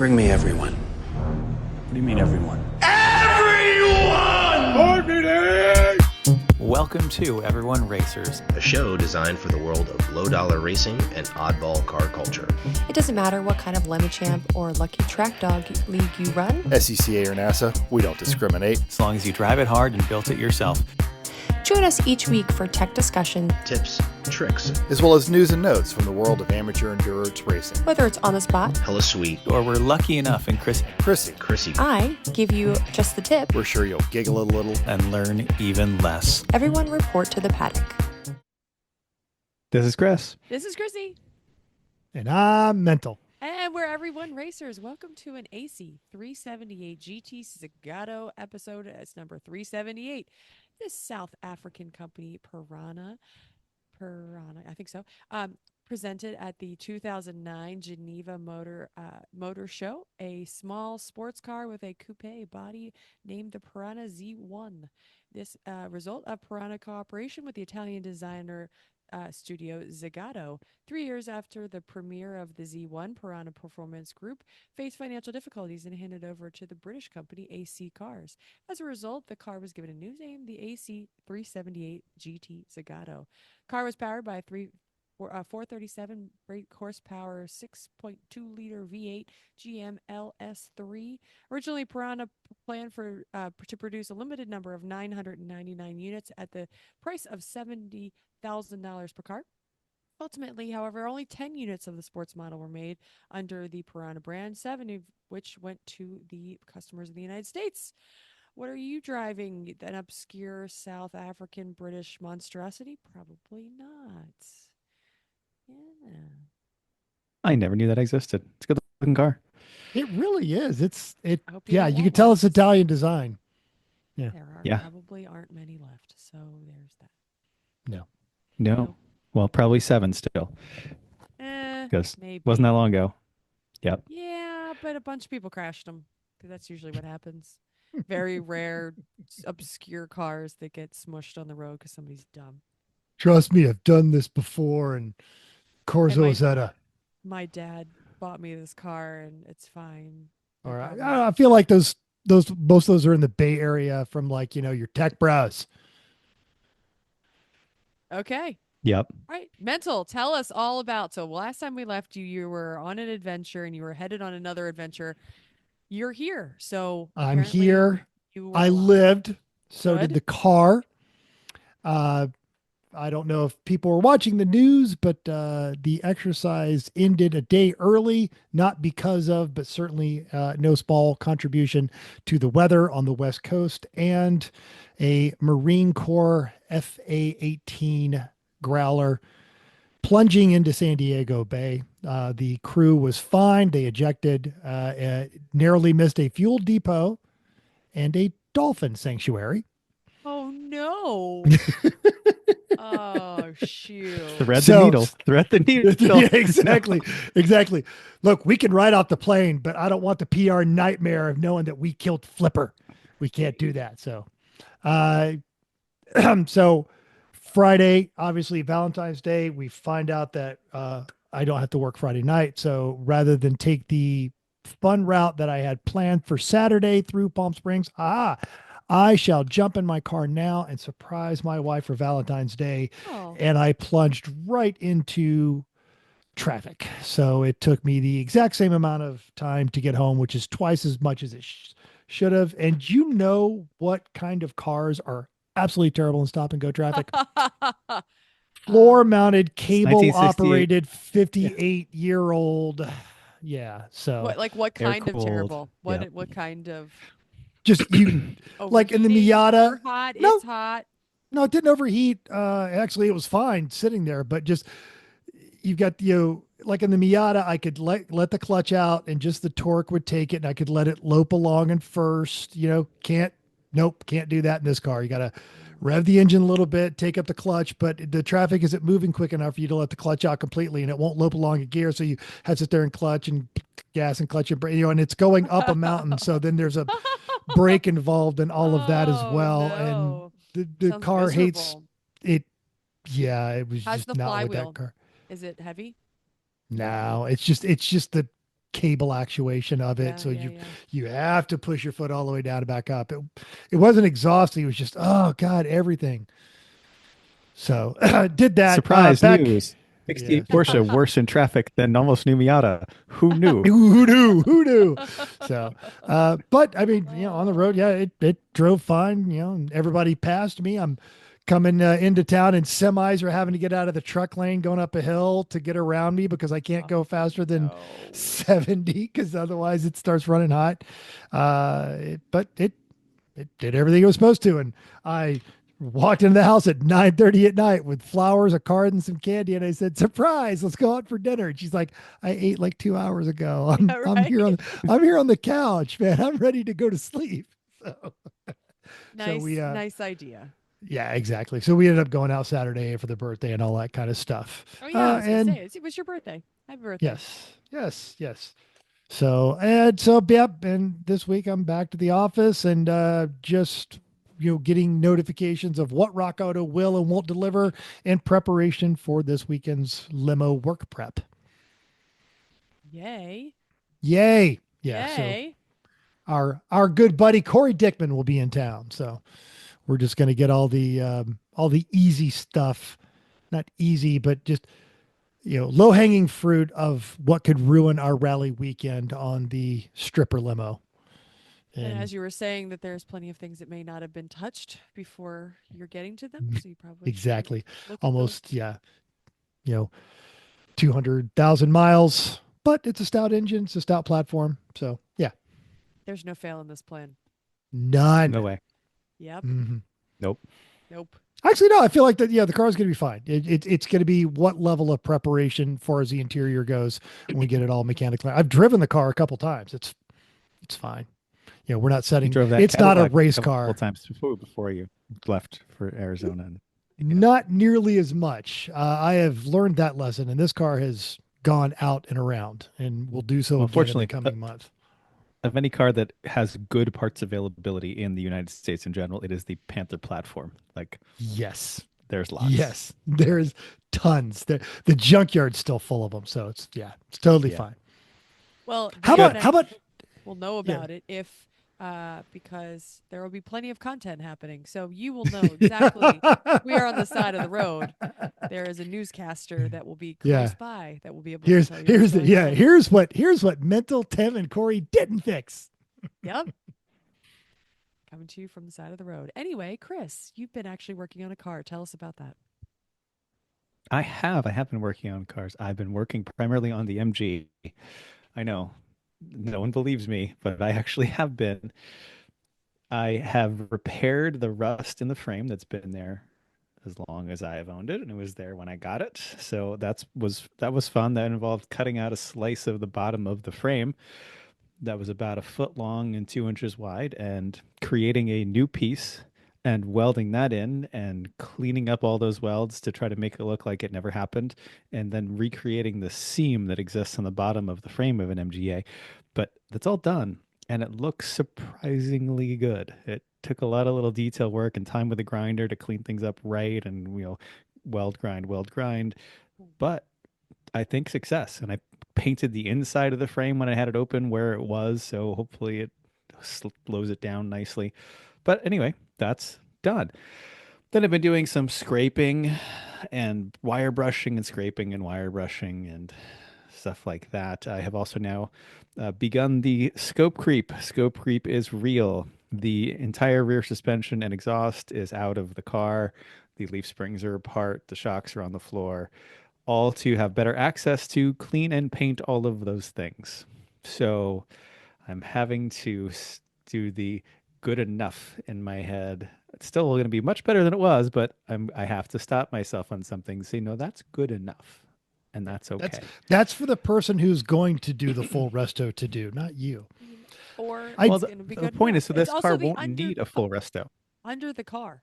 Bring me everyone. What do you mean, everyone? Welcome to Everyone Racers, a show designed for the world of low-dollar racing and oddball car culture. It doesn't matter what kind of Lemon Champ or Lucky Track Dog league you run. SCCA or NASA, we don't discriminate. as long as you drive it hard and built it yourself. Join us each week for tech discussion, Tips, tricks, As well as news and notes from the world of amateur endurance racing. whether it's on the spot. hella sweet, Or we're lucky enough in Chrissy, I give you just the tip. we're sure you'll giggle a little. and learn even less. Everyone report to the paddock. This is Chris. This is Chrissy. And I'm mental. And we're Everyone Racers. Welcome to an AC 378 GT Zagato episode. It's number 378. This South African company, Parenna, I think so, presented at the 2009 Geneva Motor Show, a small sports car with a coupe body named the Parenna Z1. This result of Parenna cooperation with the Italian designer studio Zagato. 3 years after the premiere of the Z1, Parenna Performance Group faced financial difficulties and handed over to the British company AC Cars. As a result, the car was given a new name, the AC 378 GT Zagato. Car was powered by a 437 brake horsepower 6.2 liter V8 GM LS3. Originally, Parenna planned to produce a limited number of 999 units at the price of $70,000 per car. Ultimately, however, only 10 units of the sports model were made under the Parenna brand, 7 of which went to the customers of the United States. What are you driving? An obscure South African British monstrosity? Probably not. Yeah. I never knew that existed. It's a good looking car. It really is. I hope you Yeah, don't you want can tell one. it's Italian design. Yeah. There Yeah. probably aren't many left, so there's that. No. No. Well, probably 7 still. Because Maybe. wasn't that long ago. Yep. Yeah, but a bunch of people crashed them because that's usually what happens. Very rare, obscure cars that get smushed on the road because somebody's dumb. Trust me, I've done this before, and Corso And is at a. My dad bought me this car, and it's fine. No All right. problem. I feel like those most of those are in the Bay Area from like your tech bros. Okay. Yep. All right. Mental, tell us all about. So last time we left you, you were on an adventure and you were headed on another adventure. You're here. So I'm apparently here. you were I alive. lived. So did Good. the car. I don't know if people were watching the news, but the exercise ended a day early, not because of, but certainly no small contribution to the weather on the West Coast and a Marine Corps FA-18 Growler plunging into San Diego Bay. The crew was fine. They ejected, narrowly missed a fuel depot and a dolphin sanctuary. Oh, no. Oh, shoot. Thread So- the needle. Thread the needle. Yeah, exactly. Look, we can ride off the plane, but I don't want the PR nightmare of knowing that we killed Flipper. We can't do that. So, so Friday, obviously Valentine's Day, we find out that I don't have to work Friday night. So rather than take the fun route that I had planned for Saturday through Palm Springs, I shall jump in my car now and surprise my wife for Valentine's Day. Oh. And I plunged right into traffic. So it took me the exact same amount of time to get home, which is twice as much as it should have. And you know what kind of cars are absolutely terrible in stop and go traffic? Floor mounted, cable 1968. operated 58-year-old. Yeah. So what Air kind of cooled. terrible? What Yep. what kind of just you like in the overheating, Miata. super hot? No. It's hot. No, it didn't overheat. Actually, it was fine sitting there, but just you've got like in the Miata, I could let the clutch out and just the torque would take it, and I could let it lope along in first. Can't do that in this car. You got to rev the engine a little bit, take up the clutch, but the traffic isn't moving quick enough for you to let the clutch out completely, and it won't lope along a gear. So you have to sit there and clutch and gas and clutch and brake, and it's going up a mountain. So then there's a brake involved in all of that as Oh, well. no. And the Sounds car hates miserable. it. Yeah, it was How's just the not with flywheel? that car. Is it heavy? No, it's just the cable actuation of it. Yeah, So yeah, you yeah. you have to push your foot all the way down and back up. It wasn't exhausting. It was just, oh God, everything. So did that Surprise back. news. Yeah. 68 Porsche worse in traffic than almost new Miata. Who knew? Who knew? Who knew? So, but I mean, on the road, yeah, it drove fine. And everybody passed me. I'm coming into town, and semis are having to get out of the truck lane going up a hill to get around me because I can't go faster than No. 70 because otherwise it starts running hot. But it did everything it was supposed to, and I walked into the house at 9:30 at night with flowers, a card, and some candy, and I said, "Surprise! Let's go out for dinner." And she's like, "I ate like 2 hours ago. Yeah, I'm here right. I'm here on the couch, man. I'm ready to go to sleep." So, Nice, we nice idea. yeah, exactly. So we ended up going out Saturday for the birthday and all that kind of stuff. Oh yeah, I was gonna and say it was your birthday. Happy birthday. yes. So yep. And this week I'm back to the office and just getting notifications of what Rock Auto will and won't deliver in preparation for this weekend's limo work prep. Yay. Yay! Yeah. Yay. So our good buddy Corey Dickman will be in town. So we're just going to get all the easy stuff, not easy, but just low hanging fruit of what could ruin our rally weekend on the stripper limo. And as you were saying that there's plenty of things that may not have been touched before you're getting to them. So you probably should exactly look at almost those. 200,000 miles, but it's a stout engine, it's a stout platform. So yeah, There's no fail in this plan. none. No way. Yep. Mhm. Nope. Nope. Actually, no, I feel like that. Yeah, the car's going to be fine. It's going to be what level of preparation far as the interior goes when we get it all mechanically. I've driven the car a couple times. It's fine. We're not You setting. drove that It's not a Cadillac race couple car. times before you left for Arizona. Not nearly as much. I have learned that lesson, and this car has gone out and around, and will do so Well, again in the unfortunately, coming month. Of any car that has good parts availability in the United States in general, it is the Panther platform. Like, Yes. there's lots. Yes, there's tons. The junkyard's still full of them, so it's totally Yeah. fine. Well, How the about internet will know yeah. about it if because there will be plenty of content happening. So you will know exactly we are on the side of the road. There is a newscaster that will be Yeah. close by that will be able Here's to tell you here's what's the going on. here's what mental Tim and Corey didn't fix. Yep. Coming to you from the side of the road. Anyway, Chris, you've been actually working on a car. Tell us about that. I have been working on cars. I've been working primarily on the MG. I know no one believes me, but I actually have been. I have repaired the rust in the frame that's been there as long as I have owned it, and it was there when I got it. So that was fun. That involved cutting out a slice of the bottom of the frame that was about a foot long and 2 inches wide, and creating a new piece and welding that in and cleaning up all those welds to try to make it look like it never happened, and then recreating the seam that exists on the bottom of the frame of an MGA. But that's all done, and it looks surprisingly good. It took a lot of little detail work and time with the grinder to clean things up right, and weld grind, but I think success. And I painted the inside of the frame when I had it open where it was, so hopefully it slows it down nicely. But anyway, that's done. Then I've been doing some scraping and wire brushing and scraping and wire brushing and stuff like that. I have also now begun the scope creep. Scope creep is real. The entire rear suspension and exhaust is out of the car. The leaf springs are apart. The shocks are on the floor, all to have better access to clean and paint all of those things. So I'm having to do the good enough in my head. It's still going to be much better than it was, but I have to stop myself on something. Say, no, that's good enough, and that's okay. That's for the person who's going to do the full resto to do, not you. Or Well, it's going to be the good point enough. is, so this It's also car the won't need a full resto. under the car.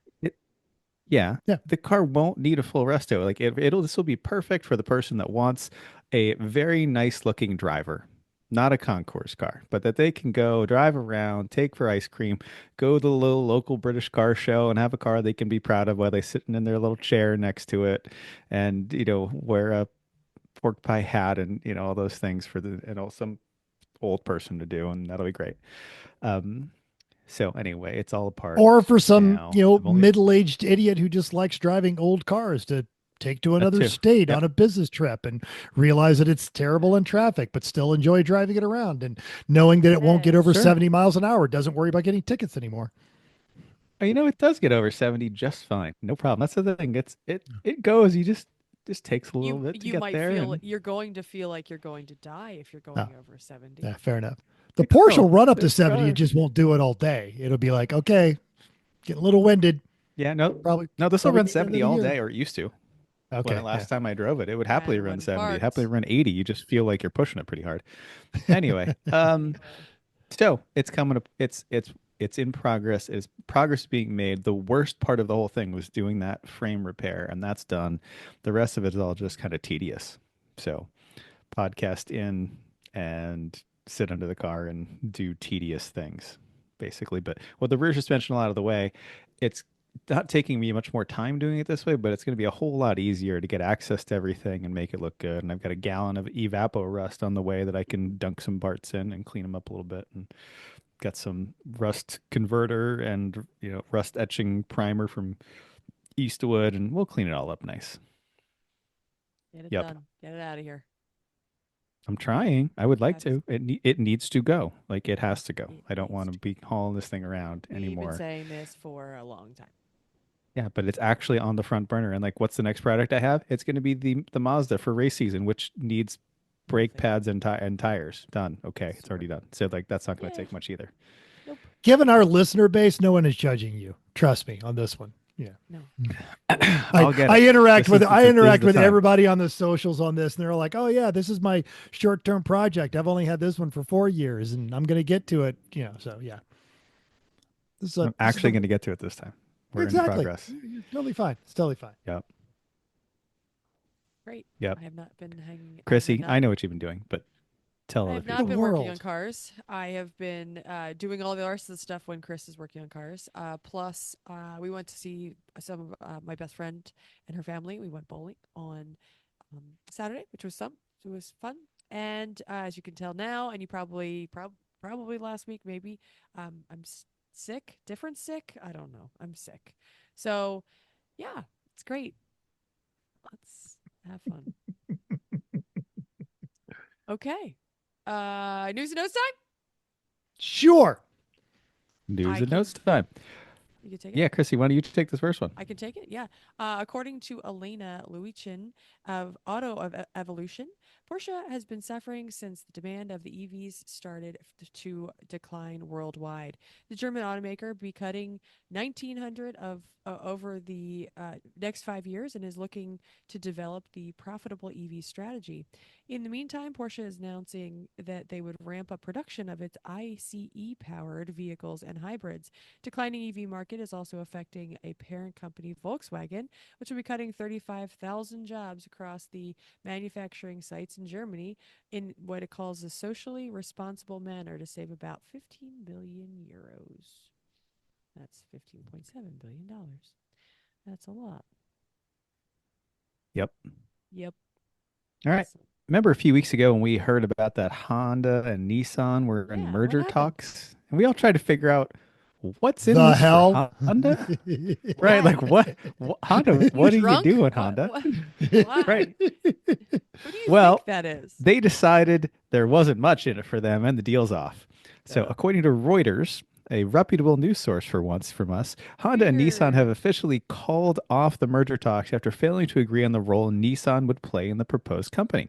Yeah, Yeah. the car won't need a full resto. Like this will be perfect for the person that wants a very nice looking driver, not a concourse car, but that they can go drive around, take for ice cream, go to the little local British car show and have a car they can be proud of while they're sitting in their little chair next to it, and wear a pork pie hat and all those things for some old person to do, and that'll be great. So anyway, it's all apart. Or for some, now. I've only- middle-aged idiot who just likes driving old cars to take to another too. state Yep. on a business trip and realize that it's terrible in traffic, but still enjoy driving it around and knowing that it won't get over Sure. 70 miles an hour. Doesn't worry about getting tickets anymore. Oh, it does get over 70 just fine. No problem. That's the thing. It goes. You just takes a little bit to You get might there. feel and- you're going to feel like you're going to die if you're going over 70. Yeah, fair enough. The Porsche will run up to This 70. car- It just won't do it all day. It'll be like, okay, getting a little winded. Yeah, no, Probably. no. This will probably run get into 70 the all year. day, or it used to. Okay. When last time I drove it, it would happily And run when 70. parked. Happily run 80. You just feel like you're pushing it pretty hard. Anyway, so it's coming up. It's in progress. Is progress being made? The worst part of the whole thing was doing that frame repair, and that's done. The rest of it is all just kind of tedious. So, podcast in and sit under the car and do tedious things, basically. But with the rear suspension all out of the way, it's not taking me much more time doing it this way, but it's going to be a whole lot easier to get access to everything and make it look good. And I've got a gallon of evapo rust on the way that I can dunk some parts in and clean them up a little bit, and got some rust converter and rust etching primer from Eastwood, and we'll clean it all up nice. Get it Yep. done. Get it out of here. I'm trying. I would like That's- to. It needs to go. Like, it has to go. It I don't needs want to to be hauling this thing around We've anymore. been saying this for a long time. Yeah, but it's actually on the front burner. And like, what's the next product I have? It's going to be the Mazda for race season, which needs brake pads and tires. Done. Okay, it's already done. So like, that's not going to Yay. take much either. Given our listener base, no one is judging you. Trust me on this one. Yeah. No. I'll get it. I interact This with is- I this is interact the with time. everybody on the socials on this, and they're like, "Oh yeah, this is my short-term project. I've only had this one for 4 years, and I'm going to get to it." So yeah. I'm actually going to get to it this time. We're in progress. You're totally fine. It's totally fine. Yep. Great. Yep. I have not been hanging. Chrissy, I know what you've been doing, but tell I other have people. not been working on world. cars. I have been doing all the rest of the stuff when Chris is working on cars. Plus, we went to see some of my best friend and her family. We went bowling on Saturday, which was fun. And as you can tell now, and you probably last week maybe, I'm sick, different sick. I don't know. I'm sick. So, yeah, it's great. Let's have fun. Okay. News and notes time? Sure. News I and can- notes time. You can take it. Yeah, Chrissy, why don't you take this first one? I can take it. Yeah. According to Elena Luchian of Evolution, Porsche has been suffering since the demand of the EVs started to decline worldwide. The German automaker be cutting 1,900 over the next 5 years and is looking to develop the profitable EV strategy. In the meantime, Porsche is announcing that they would ramp up production of its ICE-powered vehicles and hybrids. Declining EV market is also affecting a parent company, Volkswagen, which will be cutting 35,000 jobs across the manufacturing sites in Germany in what it calls a socially responsible manner to save about 15 billion euros. That's $15.7 billion. That's a lot. Yep. Yep. All right. Remember a few weeks ago when we heard about that Honda and Nissan were in Yeah, what merger happened? talks, and we all tried to figure out what's in The this for hell? Honda, right? Like what Honda? What are you Drunk? doing, What- Honda? Why? Right. Who do you Well, think that is? They decided there wasn't much in it for them, and the deal's off. So, according to Reuters, a reputable news source for once from us, Honda and Nissan have officially called off the merger talks after failing to agree on the role Nissan would play in the proposed company.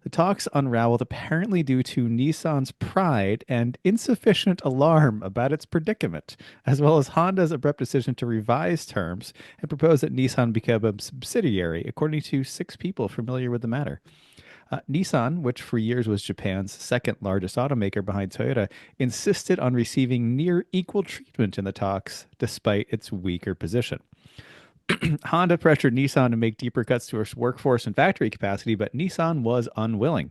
The talks unraveled apparently due to Nissan's pride and insufficient alarm about its predicament, as well as Honda's abrupt decision to revise terms and propose that Nissan become a subsidiary, according to 6 people familiar with the matter. Nissan, which for years was Japan's second largest automaker behind Toyota, insisted on receiving near equal treatment in the talks, despite its weaker position. Honda pressured Nissan to make deeper cuts to its workforce and factory capacity, but Nissan was unwilling.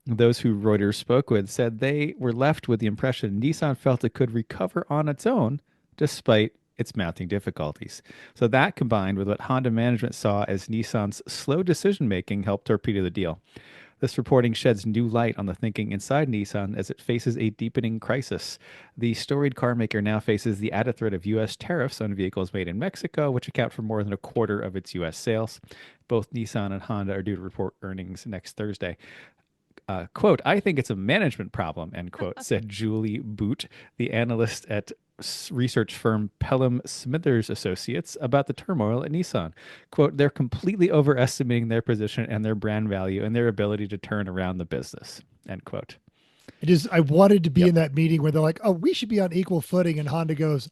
Those who Reuters spoke with said they were left with the impression Nissan felt it could recover on its own, despite its mounting difficulties. So that, combined with what Honda management saw as Nissan's slow decision-making, helped torpedo the deal. This reporting sheds new light on the thinking inside Nissan as it faces a deepening crisis. The storied car maker now faces the added threat of U.S. tariffs on vehicles made in Mexico, which account for more than a quarter of its U.S. sales. Both Nissan and Honda are due to report earnings next Thursday. Quote, I think it's a management problem, end quote, said Julie Boot, the analyst at research firm Pelham Smithers Associates, about the turmoil at Nissan. Quote, they're completely overestimating their position and their brand value and their ability to turn around the business, end quote. I wanted to be in that meeting where they're like, oh, we should be on equal footing. And Honda goes,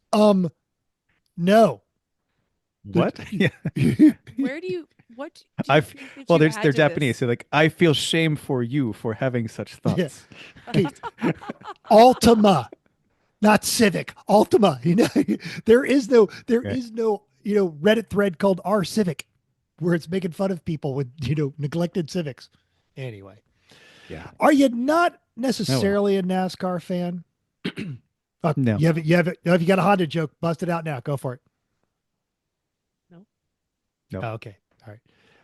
no. What? Yeah. What? They're Japanese. So like, I feel shame for you for having such thoughts. Yeah. Altima, not Civic. Altima. There is no Reddit thread called R Civic where it's making fun of people with neglected Civics. Anyway, yeah. Are you not necessarily a NASCAR fan? No. You have it. If you got a Honda joke, bust it out now. Go for it. No. Oh, okay. All right.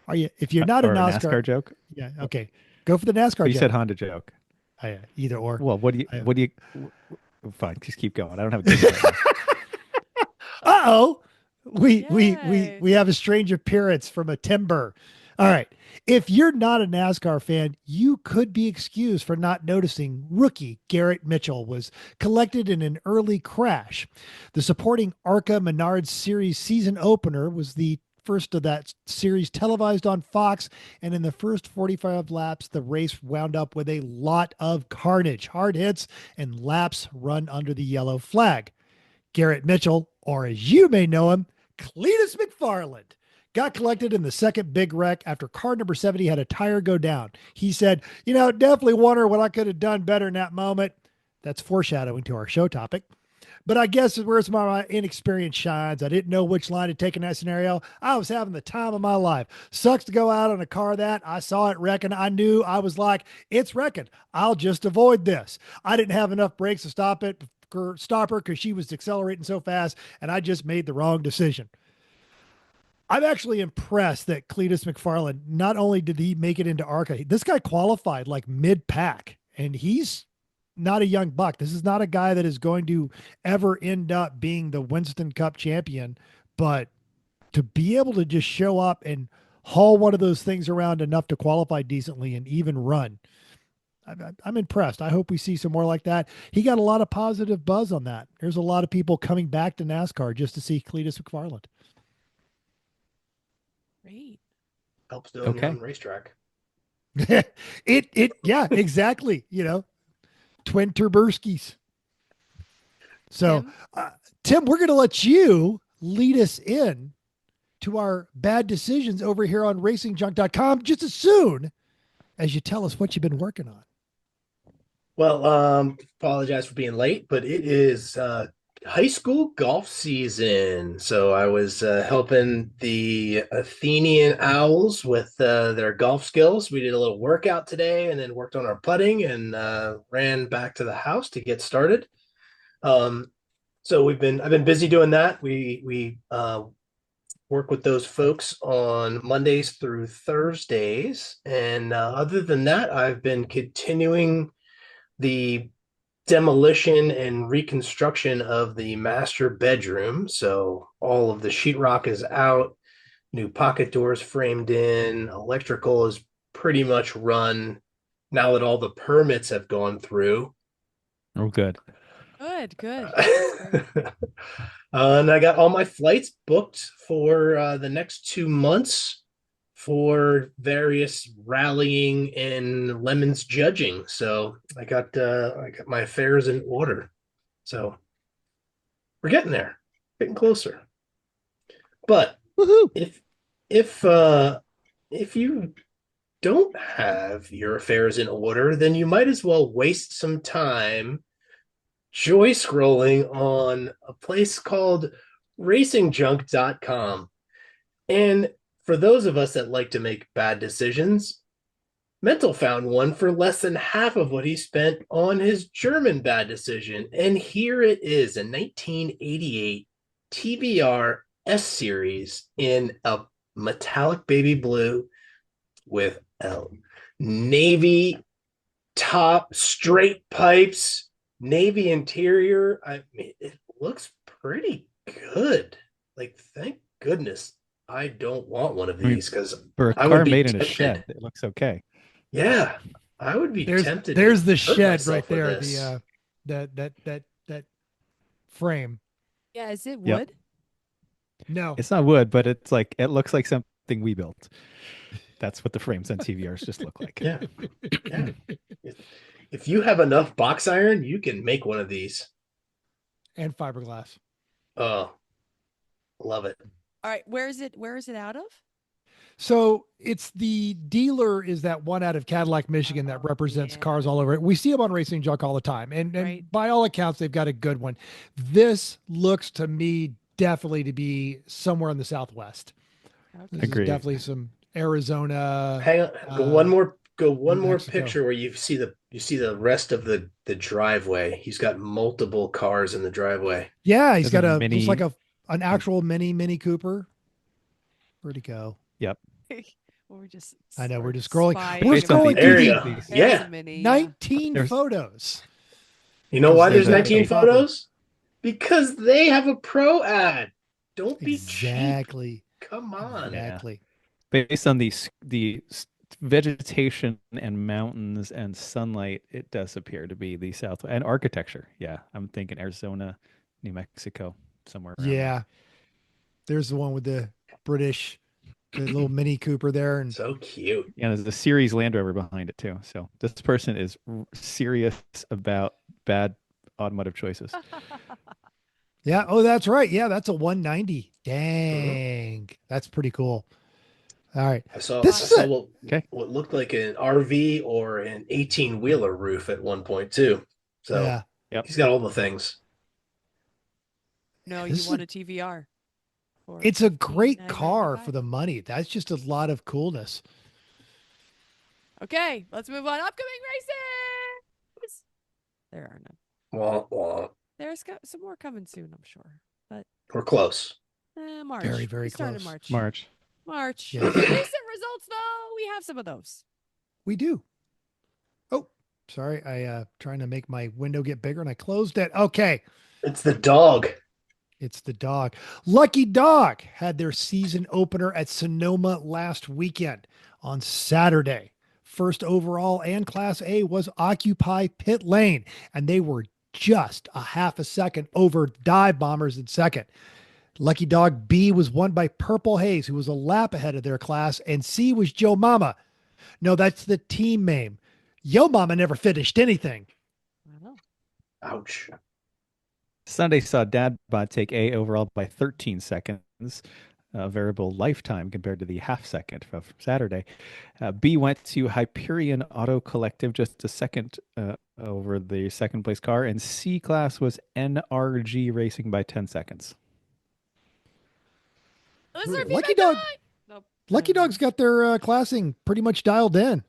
Are you? If you're not a NASCAR joke, yeah. Okay. Go for the NASCAR joke. You said Honda joke. Yeah, either or. Well, what do you? Fine, just keep going. I don't have a good right Uh-oh. We have a strange appearance from a timber. All right. If you're not a NASCAR fan, you could be excused for not noticing rookie Garrett Mitchell was collected in an early crash. The supporting ARCA Menards Series season opener was the first of that series televised on Fox, and in the first 45 laps, the race wound up with a lot of carnage, hard hits, and laps run under the yellow flag. Garrett Mitchell, or as you may know him, Cletus McFarland, got collected in the second big wreck after car number 70 had a tire go down. He said, definitely wonder what I could have done better in that moment. That's foreshadowing to our show topic. But I guess where's my inexperience shines. I didn't know which line to take in that scenario. I was having the time of my life. Sucks to go out on a car that I saw it wrecking. I knew, I was like, it's wrecking. I'll just avoid this. I didn't have enough brakes to stop her because she was accelerating so fast, and I just made the wrong decision. I'm actually impressed that Cletus McFarland, not only did he make it into ARCA, this guy qualified like mid-pack, and he's not a young buck. This is not a guy that is going to ever end up being the Winston Cup champion, but to be able to just show up and haul one of those things around enough to qualify decently and even run, I'm impressed. I hope we see some more like that. He got a lot of positive buzz on that. There's a lot of people coming back to NASCAR just to see Cletus McFarland. Great. Helps doing it on racetrack. Yeah, exactly. Twin Turburskis. So, Tim, we're going to let you lead us in to our bad decisions over here on racingjunk.com just as soon as you tell us what you've been working on. Well, apologize for being late, but it is high school golf season. So I was helping the Athenian Owls with their golf skills. We did a little workout today and then worked on our putting and ran back to the house to get started. So I've been busy doing that. We work with those folks on Mondays through Thursdays. And other than that, I've been continuing the demolition and reconstruction of the master bedroom. So all of the sheetrock is out, new pocket doors framed in, electrical is pretty much run now that all the permits have gone through. Oh, good. Good. And I got all my flights booked for the next 2 months for various rallying and lemons judging. So I got my affairs in order. So we're getting there, getting closer. But if you don't have your affairs in order, then you might as well waste some time joy scrolling on a place called racingjunk.com. And for those of us that like to make bad decisions, Mental found one for less than half of what he spent on his German bad decision. And here it is, a 1988 TBR S Series in a metallic baby blue with L. navy top, straight pipes, navy interior. I mean, it looks pretty good. Like, thank goodness I don't want one of I mean, these because For a I would car be made in a tempted. shed, it looks okay. Yeah, I would be tempted. There's to the hurt shed myself right with there. this. That frame. Yeah, is it Yep. wood? No, It's not wood, but it's like it looks like something we built. That's what the frames on TVRs just look like. Yeah, yeah. If you have enough box iron, you can make one of these. and fiberglass. Oh, love it. All right, where is it? Where is it out of? So it's the dealer is that one out of Cadillac, Michigan that represents cars all over it. We see them on Racing Junk all the time. And Right. by all accounts, they've got a good one. This looks to me definitely to be somewhere in the Southwest. This Agreed. is definitely some Arizona. Hang on, go one New more Mexico. picture where you see the rest of the driveway. He's got multiple cars in the driveway. Yeah, he's There's got a a mini- looks like an actual Mini Cooper. Where'd he go? Yep. We're just. I know, we're just scrolling. spying. We're Based on scrolling the- There through you the go. There's Yeah. a mini, 19 There's- photos. You know why There's there's a- 19 Bumper. photos? Because they have a pro ad. Don't be cheap. Exactly. Come on. Yeah. Exactly. Based on the vegetation and mountains and sunlight, it does appear to be the South and architecture. Yeah, I'm thinking Arizona, New Mexico, somewhere. Around there. Yeah. There's the one with the little Mini Cooper there. And So cute. Yeah, there's a series Land Rover behind it too. So this person is serious about bad automotive choices. yeah. Oh, that's right. Yeah. That's a 190. Dang. That's pretty cool. All right. I saw, This I is saw it. Okay. what looked like an RV or an 18-wheeler roof at one point too. So Yeah. Yep. he's got all the things. No, This you is want a TVR. for It's a great $9.95. car for the money. That's just a lot of coolness. Okay, let's move on. Upcoming races. There are none. Wah, wah. There's some more coming soon, I'm sure. But We're close. March. Very, very We start in close. March. March. Yes. Recent results, though, we have some of those. We do. Oh, sorry. I trying to make my window get bigger and I closed it. Okay. It's the dog. It's the dog. Lucky Dog had their season opener at Sonoma last weekend on Saturday. First overall and Class A was Occupy Pit Lane, and they were just a half a second over Dive Bombers in second. Lucky Dog B was won by Purple Haze, who was a lap ahead of their class, and C was Joe Mama. No, that's the team name. Yo Mama never finished anything. I know. Ouch. Sunday saw Dad Bod take A overall by 13 seconds, a variable lifetime compared to the half second of Saturday. B went to Hyperion Auto Collective, just a second over the second place car, and C class was NRG Racing by 10 seconds. Listener Lucky feedback Dog. time! Nope. Lucky Dog's got their classing pretty much dialed in.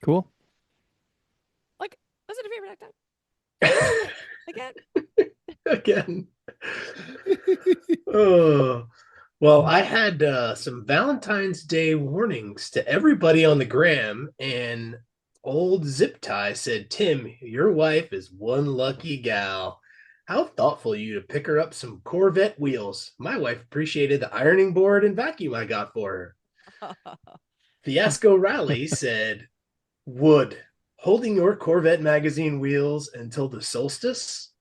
Cool. Listener feedback time. Again. Again. Oh. Well, I had some Valentine's Day warnings to everybody on the gram, and old Zip Tie said, Tim, your wife is one lucky gal. How thoughtful of you to pick her up some Corvette wheels. My wife appreciated the ironing board and vacuum I got for her. Fiasco Rally said, Wood, holding your Corvette magazine wheels until the solstice?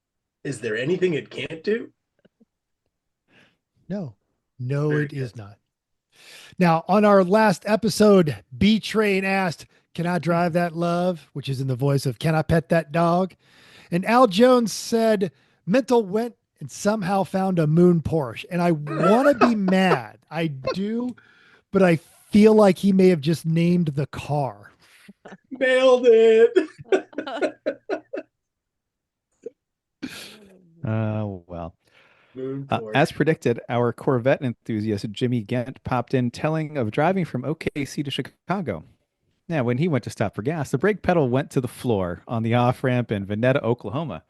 Is there anything it can't do? No, Very it is good. not. Now, on our last episode, B Train asked, Can I drive that love? Which is in the voice of Can I pet that dog? And Al Jones said, Mental went and somehow found a moon Porsche. And I want to be mad. I do, but I feel like he may have just named the car. Nailed it. Well. Moon As predicted, our Corvette enthusiast Jimmy Gent popped in telling of driving from OKC to Chicago. Now, when he went to stop for gas, the brake pedal went to the floor on the off-ramp in Veneta, Oklahoma.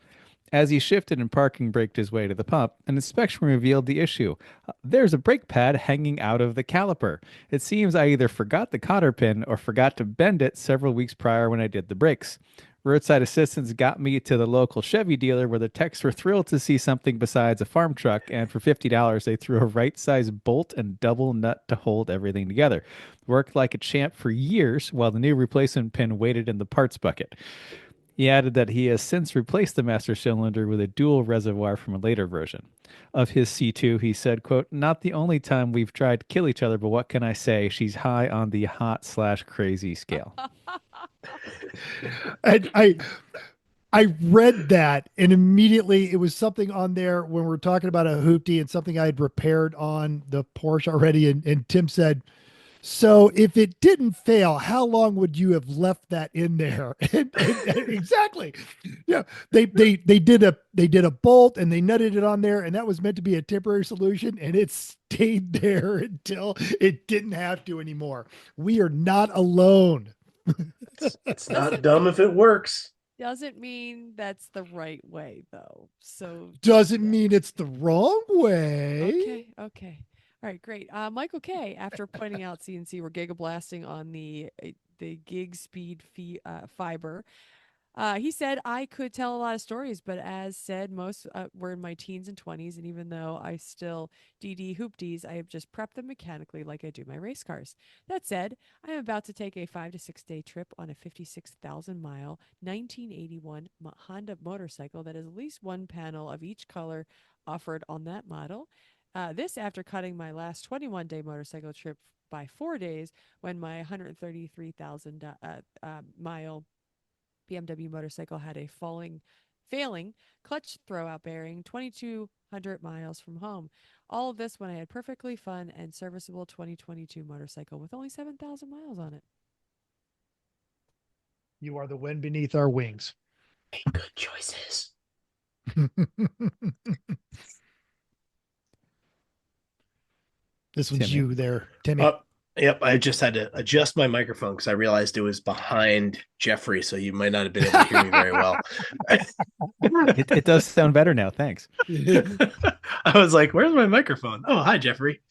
As he shifted and parking braked his way to the pump, an inspection revealed the issue. There's a brake pad hanging out of the caliper. It seems I either forgot the cotter pin or forgot to bend it several weeks prior when I did the brakes. Roadside assistance got me to the local Chevy dealer where the techs were thrilled to see something besides a farm truck, and for $50 they threw a right-size bolt and double nut to hold everything together. Worked like a champ for years while the new replacement pin waited in the parts bucket. He added that he has since replaced the master cylinder with a dual reservoir from a later version. Of his C2, he said, quote, "Not the only time we've tried to kill each other, but what can I say? She's high on the hot/crazy scale." I read that, and immediately it was something on there when we were talking about a hoopty and something I had repaired on the Porsche already. And Tim said, "So if it didn't fail, how long would you have left that in there?" And exactly. Yeah. They did a bolt and they nutted it on there, and that was meant to be a temporary solution, and it stayed there until it didn't have to anymore. We are not alone. It's not dumb if it works. Doesn't mean that's the right way, though. So Doesn't mean it's the wrong way. Okay. All right, great. Michael K, after pointing out CNC were gigablasting on the gig speed fiber, he said, "I could tell a lot of stories, but as said, most were in my teens and 20s, and even though I still DD hoopties, I have just prepped them mechanically like I do my race cars. That said, I am about to take a 5 to 6 day trip on a 56,000 mile 1981 Honda motorcycle that has at least one panel of each color offered on that model. This after cutting my last 21-day motorcycle trip by 4 days when my 133,000 mile BMW motorcycle had a failing clutch throwout bearing 2,200 miles from home. All of this when I had perfectly fun and serviceable 2022 motorcycle with only 7,000 miles on it." You are the wind beneath our wings. Make good choices. This one's Timmy. you there, Timmy. Yep, I just had to adjust my microphone because I realized it was behind Jeffrey, so you might not have been able to hear me very well. It does sound better now. Thanks. I was like, where's my microphone? Oh, hi, Jeffrey.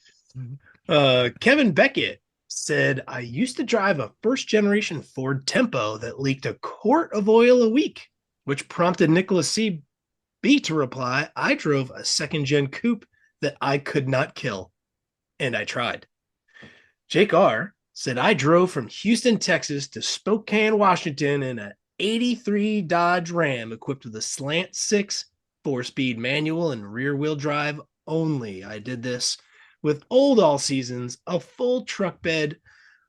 Kevin Beckett said, "I used to drive a first-generation Ford Tempo that leaked a quart of oil a week, which prompted Nicholas C. B. to reply, I drove a second-gen coupe that I could not kill, and I tried." Jake R. said, "I drove from Houston, Texas to Spokane, Washington in an 83 Dodge Ram equipped with a slant 6 4-speed manual and rear-wheel drive only. I did this with old all seasons, a full truck bed,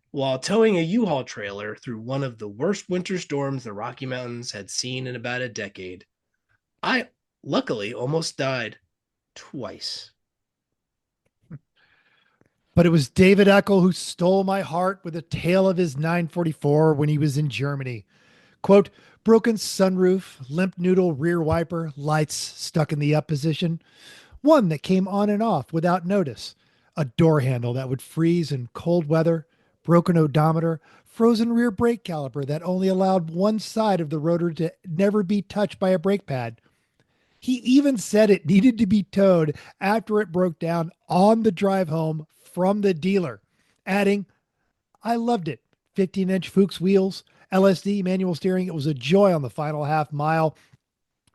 while towing a U-Haul trailer through one of the worst winter storms the Rocky Mountains had seen in about a decade. I luckily almost died twice." But it was David Eckel who stole my heart with a tale of his 944 when he was in Germany. Quote, "Broken sunroof, limp noodle rear wiper, lights stuck in the up position, one that came on and off without notice, a door handle that would freeze in cold weather, broken odometer, frozen rear brake caliper that only allowed one side of the rotor to never be touched by a brake pad. He even said it needed to be towed after it broke down on the drive home from the dealer," adding, "I loved it. 15-inch Fuchs wheels, LSD manual steering. It was a joy on the final half mile.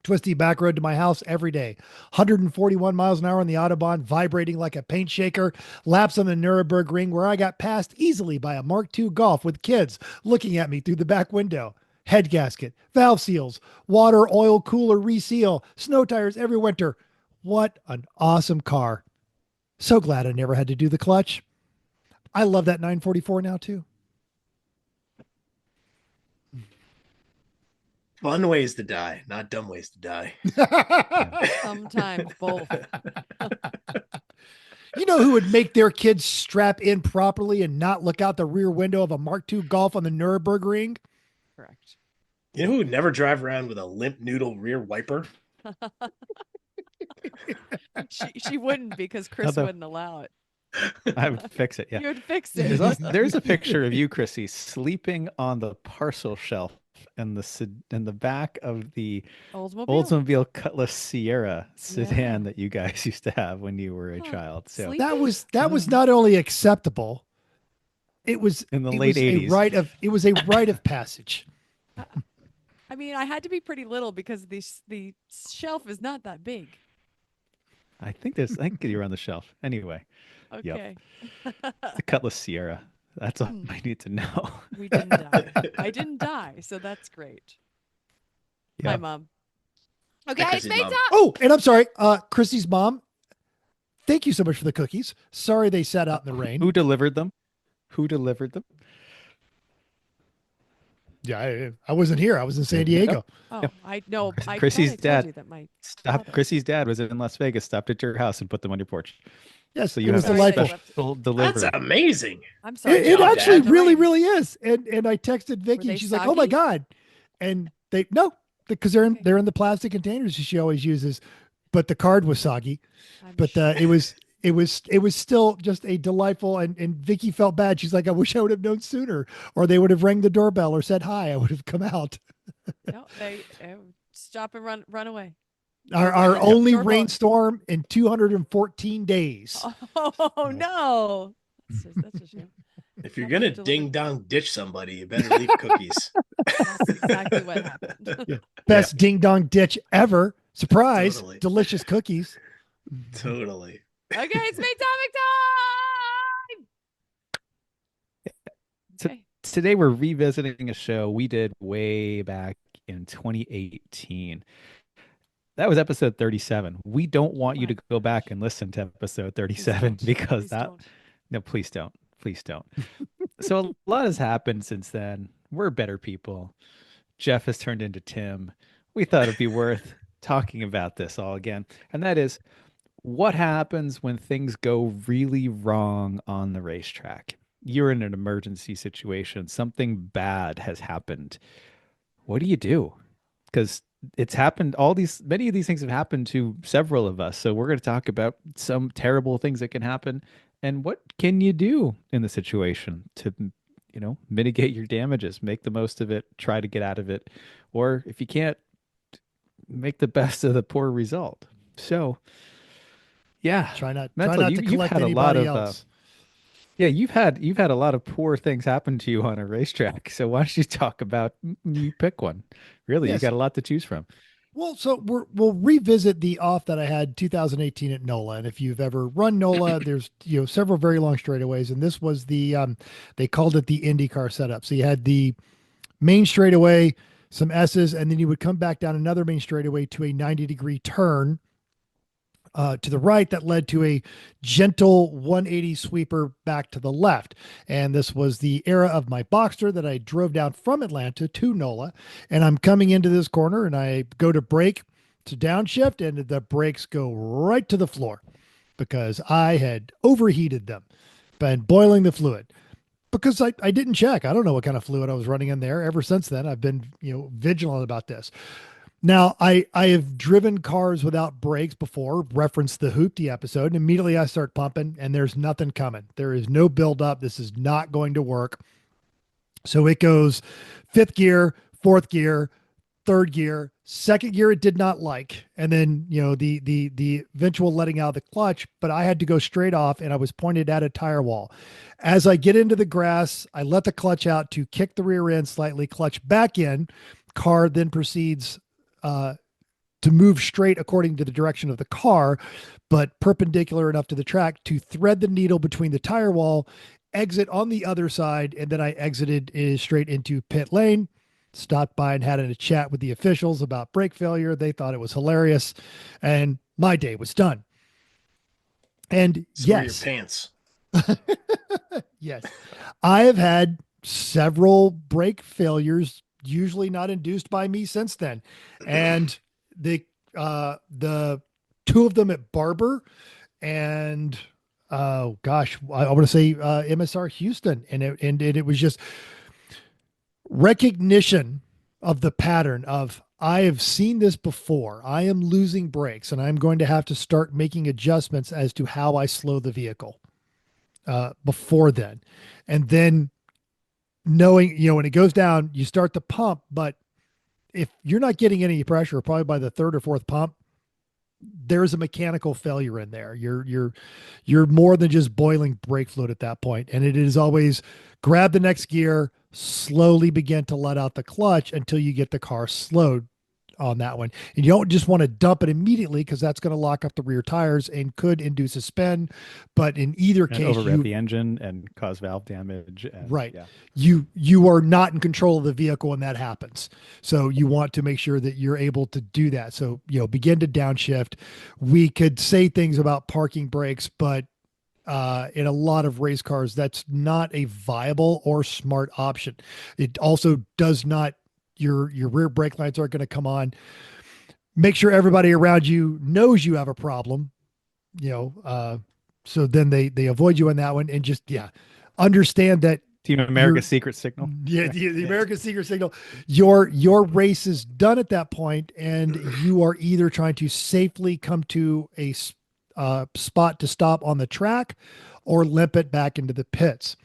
Twisty back road to my house every day. 141 miles an hour on the Autobahn, vibrating like a paint shaker. Laps on the Nürburgring where I got passed easily by a Mark II Golf with kids looking at me through the back window. Head gasket, valve seals, water oil cooler reseal, snow tires every winter. What an awesome car. So glad I never had to do the clutch. I love that 944 now too." Fun ways to die, not dumb ways to die. Sometimes both. You know who would make their kids strap in properly and not look out the rear window of a Mark II Golf on the Nürburgring? Correct. You know who would never drive around with a limp noodle rear wiper? She wouldn't, because Chris wouldn't allow it. I would fix it. Yeah. You would fix it. There's a picture of you, Chrissy, sleeping on the parcel shelf in the back of the Oldsmobile. Oldsmobile Cutlass Sierra sedan Yeah. that you guys used to have when you were a Huh. child. So Sleep- That was not only acceptable, it was in the it late was a 80s. rite of passage. I mean, I had to be pretty little because the shelf is not that big. I think you're on the shelf. Anyway, Okay. the Cutlass Sierra. That's all I need to know. We didn't die. I didn't die, so that's great. Hi, Yeah. Mom. Okay, Hi, it's Chrissy's May mom. time. Oh, and I'm sorry, Chrissy's mom. Thank you so much for the cookies. Sorry they sat out in the rain. Who delivered them? Who delivered them? Yeah, I wasn't here. I was in San Diego. Oh, I know. I Chrissy's thought I told dad you that my Stop. daughter- Chrissy's dad was in Las Vegas. Stopped at your house and put them on your porch. Yes, So it you was have a delightful. special That's delivery. amazing. I'm sorry. It job, actually Dad. really, really is. And I texted Were Vicky. they She's like, "Oh my soggy? god!" And they no, because they're in Okay. they're in the plastic containers she always uses. But the card was soggy. I'm But sure. it was still just a delightful. And Vicky felt bad. She's like, "I wish I would have known sooner, or they would have rang the doorbell or said hi. I would have come out." No, they stop and run away. Our Yeah. only Doorbell. rainstorm in 214 days. Oh no, that's a shame. If you're Have gonna to deliver- ding dong ditch somebody, you better leave cookies. That's exactly what happened. Best ding dong ditch ever. Surprise! Totally. Delicious cookies. Totally. Okay, it's me time. So- Okay. Today we're revisiting a show we did way back in 2018. That was episode 37. We don't want you my to go back and listen to episode 37 Please don't. because Please that don't. no, please don't. Please don't. So a lot has happened since then. We're better people. Jeff has turned into Tim. We thought it'd be worth talking about this all again. And that is what happens when things go really wrong on the racetrack. You're in an emergency situation. Something bad has happened. What do you do? Because it's happened. Many of these things have happened to several of us. So we're going to talk about some terrible things that can happen and what can you do in the situation to, mitigate your damages, make the most of it, try to get out of it, or if you can't, make the best of the poor result. So, yeah, Try not Mental, to you've collect had a lot anybody of, else. yeah, you've had a lot of poor things happen to you on a racetrack. So why don't you talk about you pick one? Really, Yes. you got a lot to choose from. Well, so we'll revisit the off that I had 2018 at NOLA. And if you've ever run NOLA, there's several very long straightaways, and this was the they called it the IndyCar setup. So you had the main straightaway, some S's, and then you would come back down another main straightaway to a 90-degree turn to the right that led to a gentle 180 sweeper back to the left. And this was the era of my Boxster that I drove down from Atlanta to NOLA. And I'm coming into this corner and I go to brake to downshift, and the brakes go right to the floor because I had overheated them by boiling the fluid. Because I didn't check. I don't know what kind of fluid I was running in there. Ever since then, I've been vigilant about this. Now, I have driven cars without brakes before, referenced the Hoopty episode, and immediately I start pumping, and there's nothing coming. There is no buildup. This is not going to work. So it goes fifth gear, fourth gear, third gear, second gear it did not like, and then the eventual letting out of the clutch. But I had to go straight off, and I was pointed at a tire wall. As I get into the grass, I let the clutch out to kick the rear end slightly, clutch back in. Car then proceeds to move straight according to the direction of the car, but perpendicular enough to the track to thread the needle between the tire wall, exit on the other side, and then I exited straight into pit lane. Stopped by and had a chat with the officials about brake failure. They thought it was hilarious, and my day was done. And So are your yes, pants. yes, I have had several brake failures, usually not induced by me since then. And the two of them at Barber and I want to say MSR Houston, and it was just recognition of the pattern of I have seen this before. I am losing brakes, and I'm going to have to start making adjustments as to how I slow the vehicle before then. And then knowing, when it goes down, you start to pump, but if you're not getting any pressure, probably by the third or fourth pump, there's a mechanical failure in there. You're more than just boiling brake fluid at that point. And it is always grab the next gear, slowly begin to let out the clutch until you get the car slowed on that one. And you don't just want to dump it immediately because that's going to lock up the rear tires and could induce a spin. But in either And case, overrev the engine and cause valve damage. And, right. Yeah. You are not in control of the vehicle when that happens. So you want to make sure that you're able to do that. So, begin to downshift. We could say things about parking brakes, but in a lot of race cars, that's not a viable or smart option. It also does not, your rear brake lights aren't going to come on. Make sure everybody around you knows you have a problem, so then they avoid you on that one, and just, understand that Team America's secret signal. Yeah, the American secret signal. Your race is done at that point, and you are either trying to safely come to a spot to stop on the track or limp it back into the pits.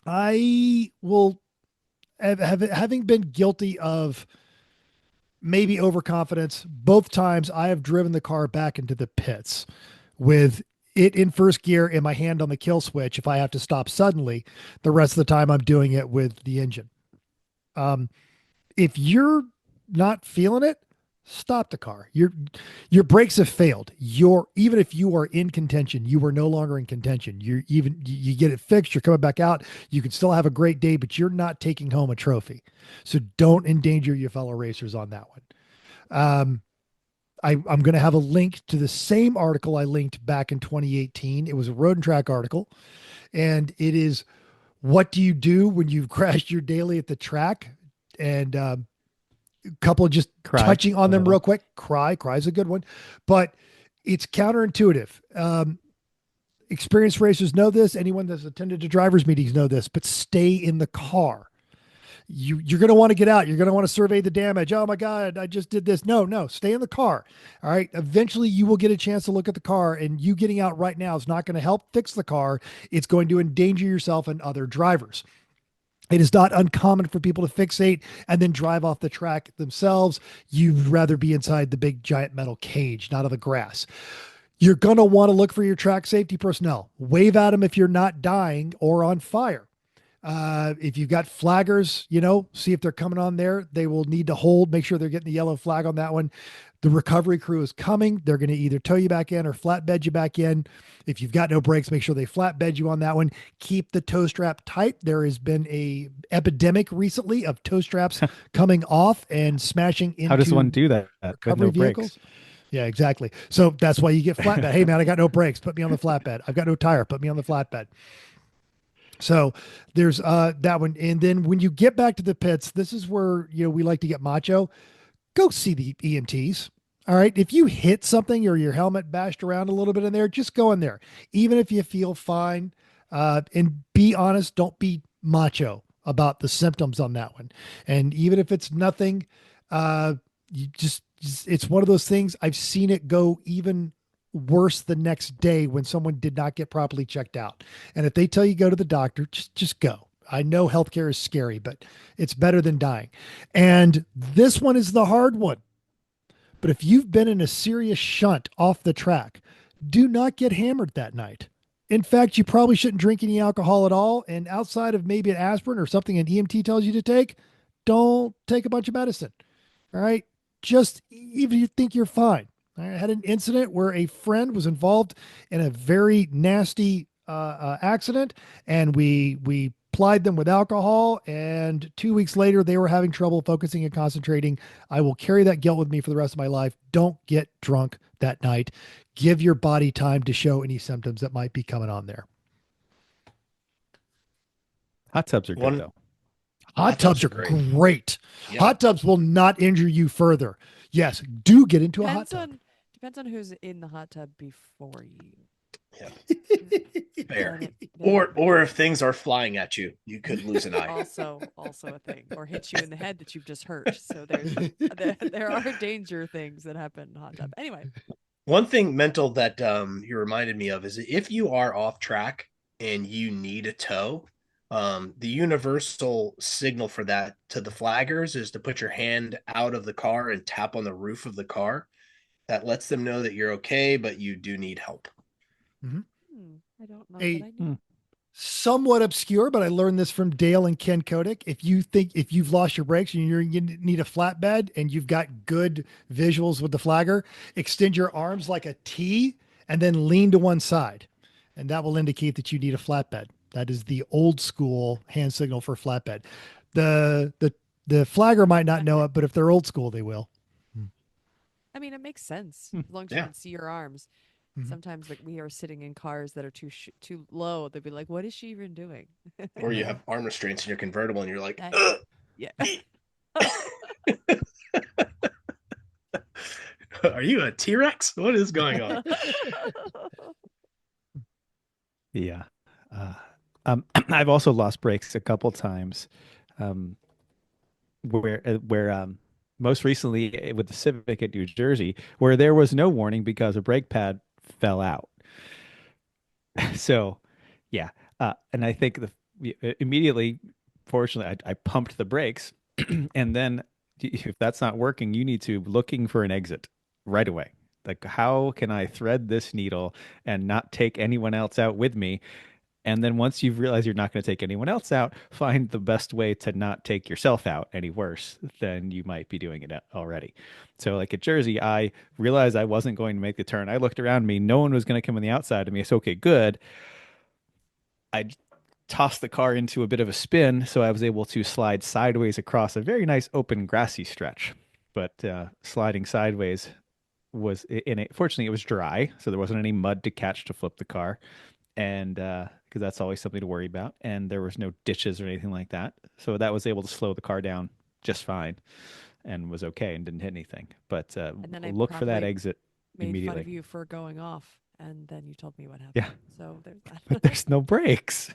I will having been guilty of maybe overconfidence. Both times I have driven the car back into the pits with it in first gear and my hand on the kill switch. If I have to stop suddenly, the rest of the time I'm doing it with the engine. If you're not feeling it, stop the car. Your brakes have failed. Even if you are in contention, you are no longer in contention. You get it fixed. You're coming back out. You can still have a great day, but you're not taking home a trophy. So don't endanger your fellow racers on that one. I'm going to have a link to the same article I linked back in 2018. It was a Road and Track article, and it is, what do you do when you've crashed your daily at the track? And a couple of just touching on them real quick. Cry's a good one, but it's counterintuitive. Experienced racers know this. Anyone that's attended to drivers meetings know this, but stay in the car. You're going to want to get out. You're going to want to survey the damage. Oh my God, I just did this. No, stay in the car. All right. Eventually you will get a chance to look at the car, and you getting out right now is not going to help fix the car. It's going to endanger yourself and other drivers. It is not uncommon for people to fixate and then drive off the track themselves. You'd rather be inside the big giant metal cage, not on the grass. You're going to want to look for your track safety personnel. Wave at them if you're not dying or on fire. If you've got flaggers, see if they're coming on there. They will need to hold, make sure they're getting the yellow flag on that one. The recovery crew is coming. They're going to either tow you back in or flatbed you back in. If you've got no brakes, make sure they flatbed you on that one. Keep the tow strap tight. There has been a epidemic recently of tow straps coming off and smashing into How does one do that? Recovery vehicles. Brakes. Yeah, exactly. So that's why you get flatbed. Hey man, I got no brakes. Put me on the flatbed. I've got no tire. Put me on the flatbed. So there's that one. And then when you get back to the pits, this is where, we like to get macho. Go see the EMTs. All right. If you hit something or your helmet bashed around a little bit in there, just go in there. Even if you feel fine, and be honest, don't be macho about the symptoms on that one. And even if it's nothing, it's one of those things. I've seen it go even worse the next day when someone did not get properly checked out. And if they tell you go to the doctor, just go. I know healthcare is scary, but it's better than dying. And this one is the hard one. But if you've been in a serious shunt off the track, do not get hammered that night. In fact, you probably shouldn't drink any alcohol at all. And outside of maybe an aspirin or something an EMT tells you to take, don't take a bunch of medicine. All right. Just even if you think you're fine. I had an incident where a friend was involved in a very nasty accident, and we plied them with alcohol, and 2 weeks later they were having trouble focusing and concentrating. I will carry that guilt with me for the rest of my life. Don't get drunk that night. Give your body time to show any symptoms that might be coming on there. Hot tubs are good though. Hot tubs are great. Yep. Hot tubs will not injure you further. Yes, do get into a hot tub. Depends on who's in the hot tub before you. Yeah. Fair. Or if things are flying at you, you could lose an eye. Also a thing, or hit you in the head that you've just hurt. So there are danger things that happen in the hot tub. Anyway, one thing mental that you reminded me of is if you are off track and you need a tow, The universal signal for that to the flaggers is to put your hand out of the car and tap on the roof of the car. That lets them know that you're okay, but you do need help. I don't know A that I knew. somewhat obscure, but I learned this from Dale and Ken Kodak. If you've lost your brakes and you need a flatbed and you've got good visuals with the flagger, extend your arms like a T and then lean to one side. And that will indicate that you need a flatbed. That is the old school hand signal for flatbed. The flagger might not know it, but if they're old school, they will. I mean, it makes sense as long as you Yeah. can see your arms. Mhm. Sometimes, like we are sitting in cars that are too low, they'd be like, "What is she even doing?" Or you have arm restraints in your convertible and you're like, That- ugh. yeah. Are you a T-Rex? What is going on? Yeah. I've also lost brakes a couple times. Where most recently with the Civic at New Jersey, where there was no warning because a brake pad fell out. So, yeah. And I think immediately, fortunately, I pumped the brakes, and then if that's not working, you need to looking for an exit right away. Like, how can I thread this needle and not take anyone else out with me? And then once you've realized you're not going to take anyone else out, find the best way to not take yourself out any worse than you might be doing it already. So, like at Jersey, I realized I wasn't going to make the turn. I looked around me. No one was going to come on the outside of me. It's okay, good. I tossed the car into a bit of a spin, so I was able to slide sideways across a very nice open grassy stretch. But sliding sideways was in it. Fortunately, it was dry, so there wasn't any mud to catch to flip the car, and because that's always something to worry about. And there was no ditches or anything like that, so that was able to slow the car down just fine, and was okay and didn't hit anything. But And then I look for that probably exit made fun of immediately. you for going off, and then you told me what happened. Yeah. So there's that. But there's no brakes.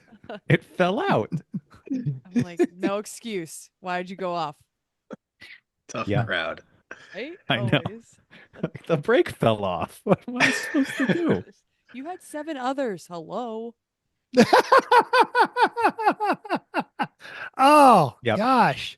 It fell out. I'm like, no excuse. Why'd you go off? Tough Yeah. crowd. Right? I know. Always. The brake fell off. What am I supposed to do? You had 7 others. Hello. Oh Yep. gosh,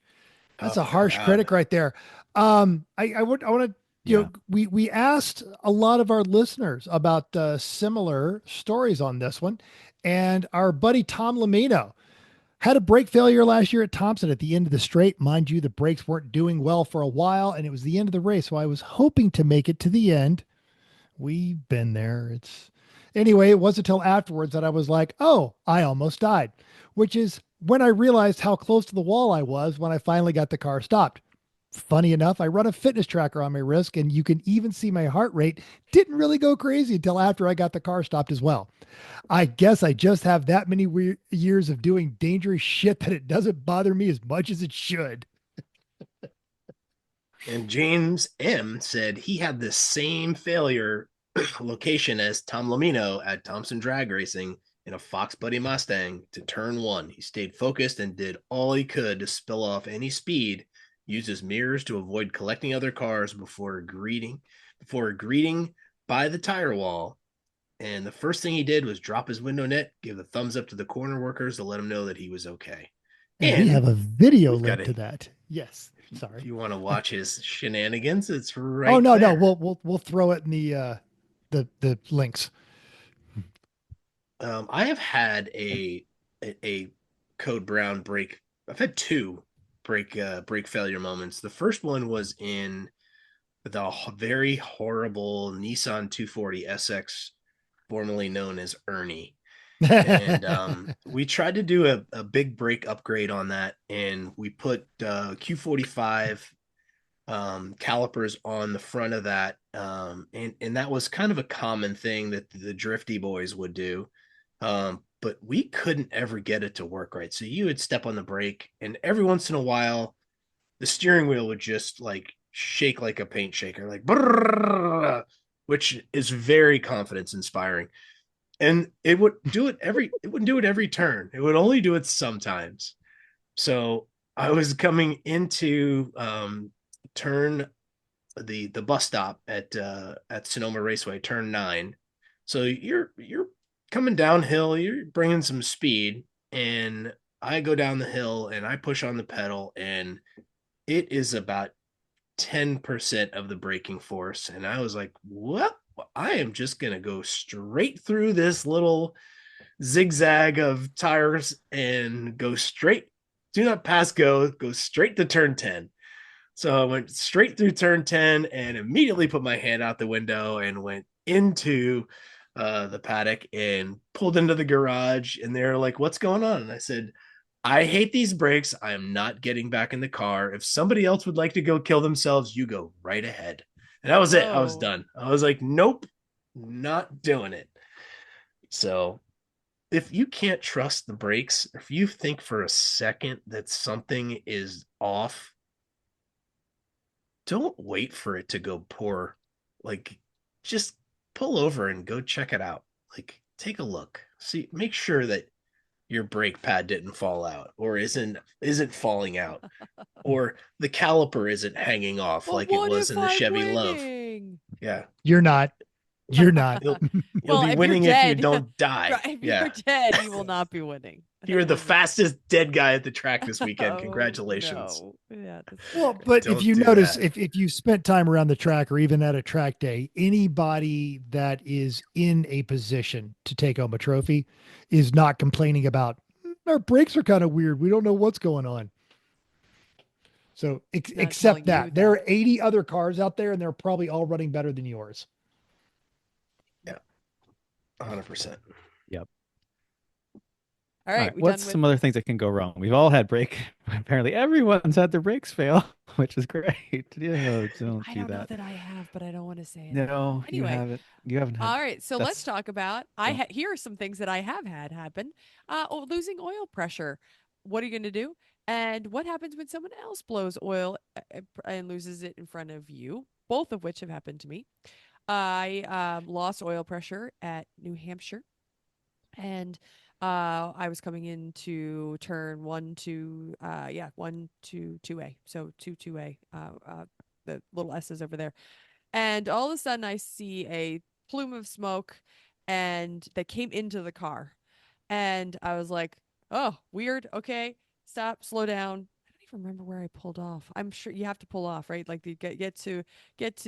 that's a Tough harsh crowd. critic right there. I want to, Yeah. we asked a lot of our listeners about similar stories on this one, and our buddy Tom Lamino had a brake failure last year at Thompson at the end of the straight. Mind you, the brakes weren't doing well for a while, and it was the end of the race, so I was hoping to make it to the end. We've been there. Anyway, it wasn't until afterwards that I was like, oh, I almost died, which is when I realized how close to the wall I was when I finally got the car stopped. Funny enough, I run a fitness tracker on my wrist, and you can even see my heart rate didn't really go crazy until after I got the car stopped as well. I guess I just have that many years of doing dangerous shit that it doesn't bother me as much as it should. And James M said he had the same failure location as Tom Lamino at Thompson Drag Racing in a Fox Buddy Mustang to turn 1. He stayed focused and did all he could to spill off any speed, used his mirrors to avoid collecting other cars before greeting by the tire wall. And the first thing he did was drop his window net, give the thumbs up to the corner workers to let him know that he was okay. And we have a video we've got link to that. Yes. Sorry. If you want to watch his shenanigans, it's right. Oh no, there. no, we'll throw it in the links. I have had a Code Brown brake. I've had 2 brake failure moments. The first one was in the very horrible Nissan 240 SX, formerly known as Ernie. And we tried to do a big brake upgrade on that, and we put Q45 calipers on the front of that, and that was kind of a common thing that the drifty boys would do, but we couldn't ever get it to work right. So you would step on the brake, and every once in a while the steering wheel would just like shake like a paint shaker, like brrr, which is very confidence inspiring. And it wouldn't do it every turn. It would only do it sometimes. So I was coming into turn the bus stop at Sonoma Raceway, turn 9. So you're coming downhill, you're bringing some speed, and I go down the hill and I push on the pedal, and it is about 10% of the braking force. And I was like, what? I am just going to go straight through this little zigzag of tires and go straight. Do not pass go straight to turn 10. So I went straight through turn 10 and immediately put my hand out the window and went into the paddock and pulled into the garage. And they're like, what's going on? And I said, I hate these brakes. I am not getting back in the car. If somebody else would like to go kill themselves, you go right ahead. And that was it. I was done. I was like, nope, not doing it. So if you can't trust the brakes, if you think for a second that something is off, don't wait for it to go poor. Like, just pull over and go check it out. Like, take a look. See, make sure that your brake pad didn't fall out or isn't falling out, or the caliper isn't hanging off like it was in the Chevy Love. Yeah, You're not. You're not. You'll be winning if you don't die. Right, if you're dead, you will not be winning. You're the fastest dead guy at the track this weekend. Congratulations. No. Yeah, well, but Don't if you do notice, that. if you spent time around the track or even at a track day, anybody that is in a position to take home a trophy is not complaining about our brakes are kind of weird. We don't know what's going on. So except that there are 80 other cars out there and they're probably all running better than yours. Yeah. 100%. Yep. All right. What's some other things that can go wrong? We've all had apparently everyone's had their brakes fail, which is great. I don't know that I have, but I don't want to say it. No, anyway, you haven't had. All right. So let's talk about, here are some things that I have had happen. Losing oil pressure. What are you going to do? And what happens when someone else blows oil and loses it in front of you? Both of which have happened to me. I lost oil pressure at New Hampshire, and I was coming into turn 1 to 2A. So 2A, the little S's over there. And all of a sudden I see a plume of smoke and that came into the car. And I was like, oh, weird. Okay, stop, slow down. I don't even remember where I pulled off. I'm sure you have to pull off, right? Like you get to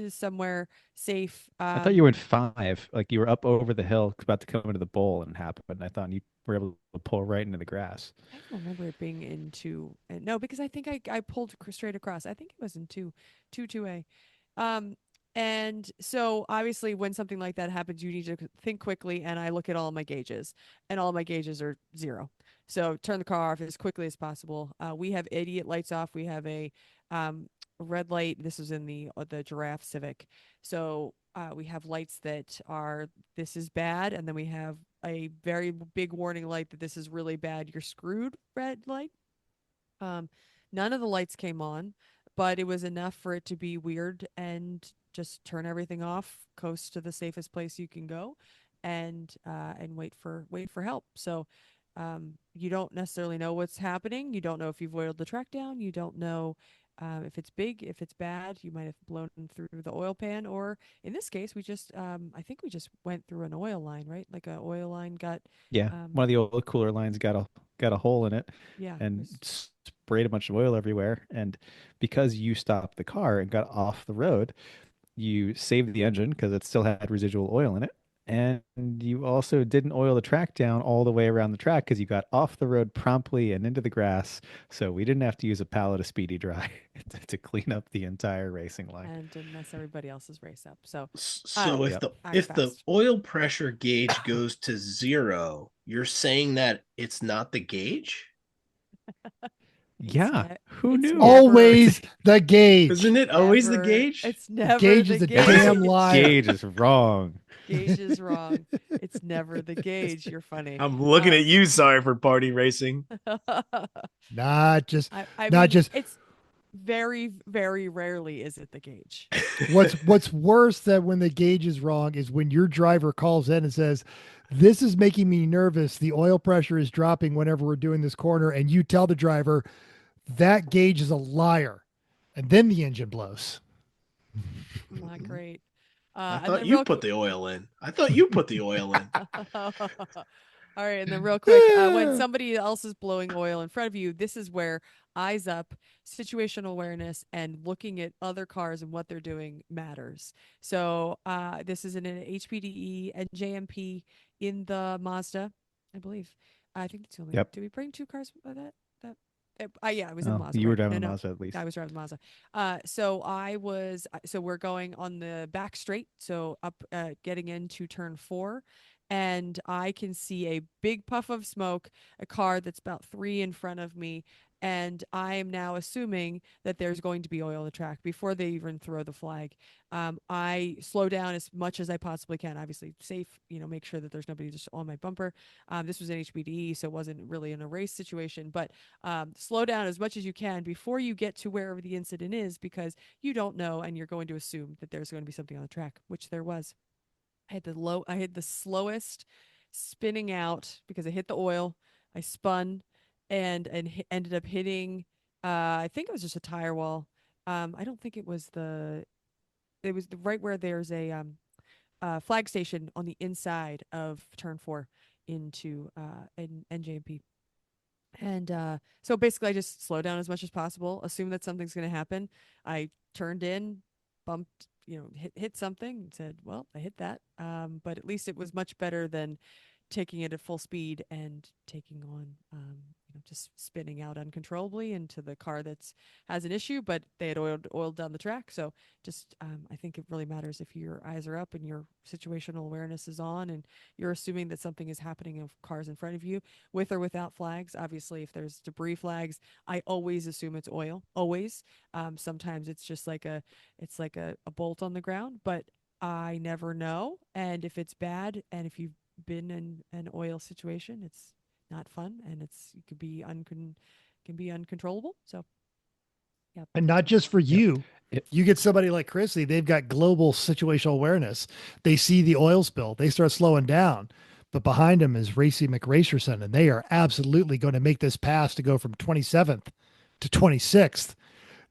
somewhere safe. I thought you were in 5, like you were up over the hill, about to come into the bowl, and it happened. I thought you were able to pull right into the grass. I don't remember it being in 2. No, because I think I pulled straight across. I think it was in 2A. And so obviously when something like that happens, you need to think quickly. And I look at all my gauges, and all my gauges are 0. So turn the car off as quickly as possible. We have idiot lights off. We have a red light. This is in the Giraffe Civic. So we have lights that are, this is bad. And then we have a very big warning light that this is really bad. You're screwed red light. None of the lights came on, but it was enough for it to be weird, and just turn everything off, coast to the safest place you can go, and wait for help. So you don't necessarily know what's happening. You don't know if you've oiled the track down. You don't know if it's big, if it's bad. You might have blown through the oil pan, or in this case, we just I think we just went through an oil line, right? Like an oil line got one of the oil cooler lines got a hole in it, and sprayed a bunch of oil everywhere. And because you stopped the car and got off the road, you saved the engine because it still had residual oil in it. And you also didn't oil the track down all the way around the track because you got off the road promptly and into the grass. So we didn't have to use a pallet of Speedy Dry to clean up the entire racing line. And didn't mess everybody else's race up. So if the oil pressure gauge goes to 0, you're saying that it's not the gauge? Who knew? Always the gauge. Isn't it always the gauge? It's never gauge the is a gauge. damn lie. Gauge is wrong. Gauge is wrong. It's never the gauge. You're funny. I'm looking at you, sorry for party racing. It's very, very rarely is it the gauge. What's worse than when the gauge is wrong is when your driver calls in and says, this is making me nervous. The oil pressure is dropping whenever we're doing this corner. And you tell the driver that gauge is a liar. And then the engine blows. Not great. I thought you put the oil in. All right, and then real quick, when somebody else is blowing oil in front of you, this is where eyes up, situational awareness, and looking at other cars and what they're doing matters. So this is an HPDE and JMP in the Mazda, I believe. I think it's only. Yep. Did we bring two cars by that? Yeah, I was in Oh, the Mazda. you were right? driving No, a Mazda at least. I was driving the Mazda. So we're going on the back straight, so up, getting into turn 4, and I can see a big puff of smoke, a car that's about 3 in front of me, and I am now assuming that there's going to be oil on the track before they even throw the flag. I slow down as much as I possibly can. Obviously, safe, make sure that there's nobody just on my bumper. This was an HBDE, so it wasn't really in a race situation, but slow down as much as you can before you get to wherever the incident is, because you don't know, and you're going to assume that there's going to be something on the track, which there was. I had the slowest spinning out because I hit the oil. I spun and ended up hitting. I think it was just a tire wall. I don't think it was it was right where there's a flag station on the inside of turn 4 into NJMP. And so basically I just slow down as much as possible, assume that something's going to happen. I turned in, bumped, hit something, and said, well, I hit that. But at least it was much better than taking it at full speed and taking on, just spinning out uncontrollably into the car that's has an issue, but they had oiled down the track. So just, I think it really matters if your eyes are up and your situational awareness is on and you're assuming that something is happening of cars in front of you with or without flags. Obviously, if there's debris flags, I always assume it's oil, always. Sometimes it's just like a bolt on the ground, but I never know. And if it's bad, and if you've been in an oil situation, it's not fun, and it could be uncontrollable. So, yeah. And not just for you. Yep. You get somebody like Chrissy, they've got global situational awareness. They see the oil spill, they start slowing down. But behind them is Racy McRacerson, and they are absolutely going to make this pass to go from 27th to 26th.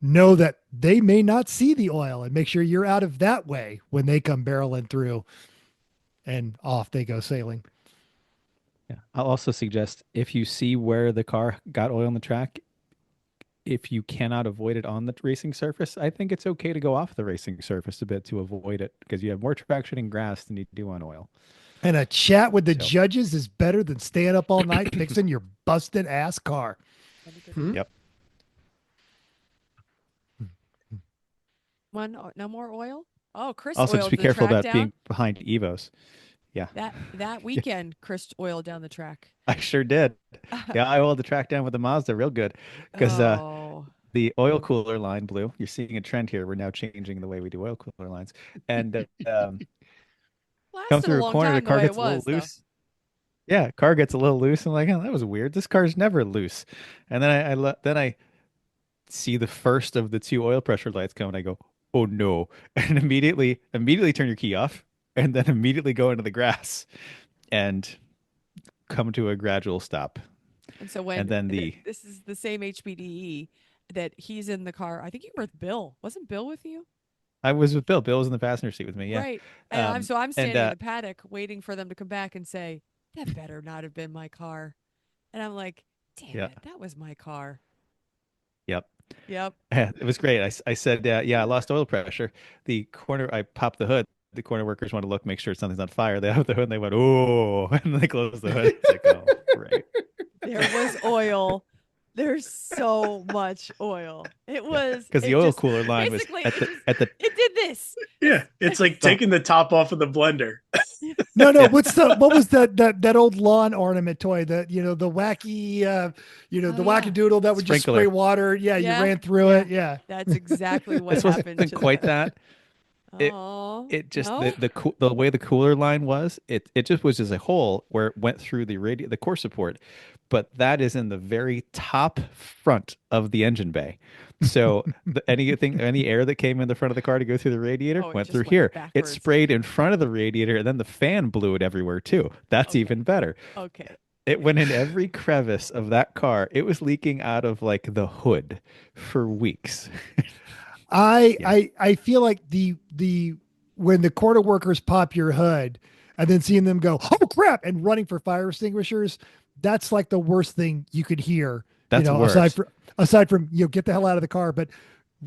Know that they may not see the oil, and make sure you're out of that way when they come barreling through, and off they go sailing. Yeah. I'll also suggest if you see where the car got oil on the track, if you cannot avoid it on the racing surface, I think it's okay to go off the racing surface a bit to avoid it, because you have more traction in grass than you do on oil. And a chat with the judges is better than staying up all night fixing your busted ass car. Yep. No more oil. Oh, Chris. Also, just be careful about being behind Evos. Yeah. That weekend, Chris oiled down the track. I sure did. Yeah, I oiled the track down with the Mazda real good, because the oil cooler line blew. You're seeing a trend here. We're now changing the way we do oil cooler lines. And come through a corner, the car gets a little loose. Yeah, car gets a little loose. I'm like, oh, that was weird. This car's never loose. And then I see the first of the 2 oil pressure lights come, and I go, oh no! And immediately turn your key off, and then immediately go into the grass, and come to a gradual stop. And so this is the same HPDE that he's in the car. I think you were with Bill. Wasn't Bill with you? I was with Bill. Bill was in the passenger seat with me. Yeah. Right. And I'm standing in the paddock waiting for them to come back and say, that better not have been my car. And I'm like, damn it, that was my car. Yep. Yep. It was great. I said, I lost oil pressure. I popped the hood. The corner workers want to look, make sure something's on fire. They have the hood, and they went, oh, and they closed the hood. It's like, oh, great. There was oil. There's so much oil. It was because the oil cooler line was at the. It did this. Yeah, it's like taking the top off of the blender. No. What was that old lawn ornament toy that the wacky the wackadoodle that would Sprinkler. just spray water? Yeah, you ran through it. Yeah, that's exactly what happened. Wasn't quite that. It just the way the cooler line was, it just was just a hole where it went through the core support, but that is in the very top front of the engine bay. So any air that came in the front of the car to go through the radiator went through here. It sprayed in front of the radiator, and then the fan blew it everywhere too. That's even better. Okay. It went in every crevice of that car. It was leaking out of like the hood for weeks. I feel like when the quarter workers pop your hood, and then seeing them go, oh crap, and running for fire extinguishers. That's like the worst thing you could hear. That's aside worse. from get the hell out of the car. But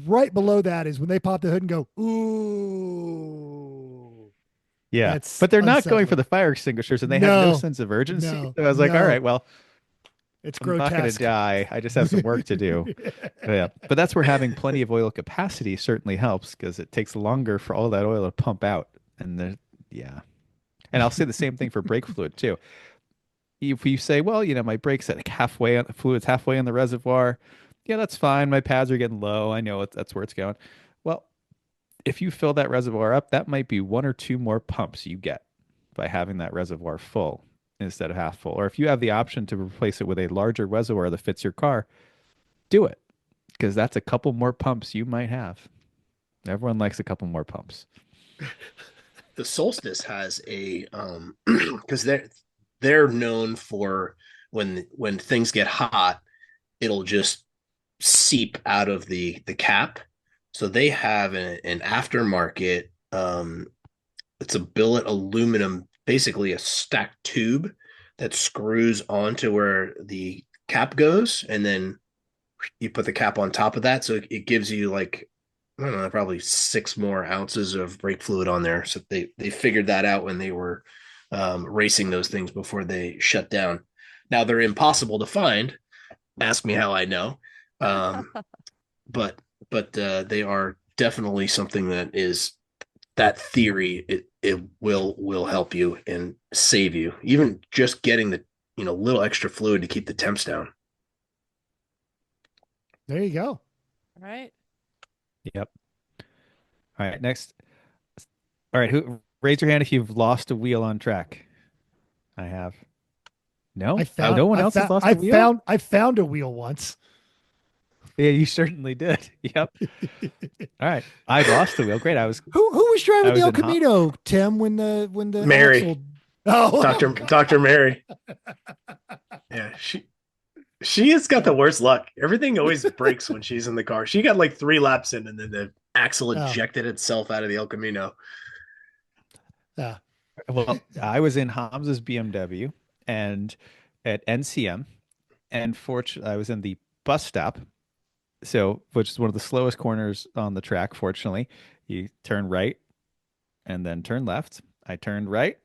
right below that is when they pop the hood and go, ooh. Yeah, That's but they're not going for unsettling. the fire extinguishers, and they have no No, sense of urgency. no, So I was like, all no. right, well, It's I'm not going to grotesque. die. I just have some work to do. Yeah, but that's where having plenty of oil capacity certainly helps because it takes longer for all that oil to pump out. And yeah, and I'll say the same thing for brake fluid too. If you say, well, my brake's at halfway, fluid's halfway in the reservoir, yeah, that's fine. My pads are getting low. I know that's where it's going. Well, if you fill that reservoir up, that might be one or two more pumps you get by having that reservoir full instead of half full. Or if you have the option to replace it with a larger reservoir that fits your car, do it because that's a couple more pumps you might have. Everyone likes a couple more pumps. The Solstice has a because they're known for when things get hot, it'll just seep out of the cap. So they have an aftermarket it's a billet aluminum, basically a stacked tube that screws onto where the cap goes, and then you put the cap on top of that. So it gives you like, I don't know, probably 6 more ounces of brake fluid on there. So they figured that out when they were racing those things before they shut down. Now they're impossible to find. Ask me how I know. But they are definitely something that theory it will help you and save you, even just getting the little extra fluid to keep the temps down. There you go. All right. Yep. All right, next. All right, who raise your hand if you've lost a wheel on track? I have. No? No one else has lost a wheel? I found a wheel once. Yeah, you certainly did. Yep. All right. I lost the wheel. Great. Who was driving the El in Camino, Tim, when the Mary. axle... Oh, Dr. Mary. Yeah, she has got the worst luck. Everything always breaks when she's in the car. She got like 3 laps in, and then the axle ejected itself out of the El Camino. Yeah. Well, I was in Hamza's BMW and at NCM, and fortunately, I was in the bus stop. So, which is one of the slowest corners on the track. Fortunately, you turn right and then turn left. I turned right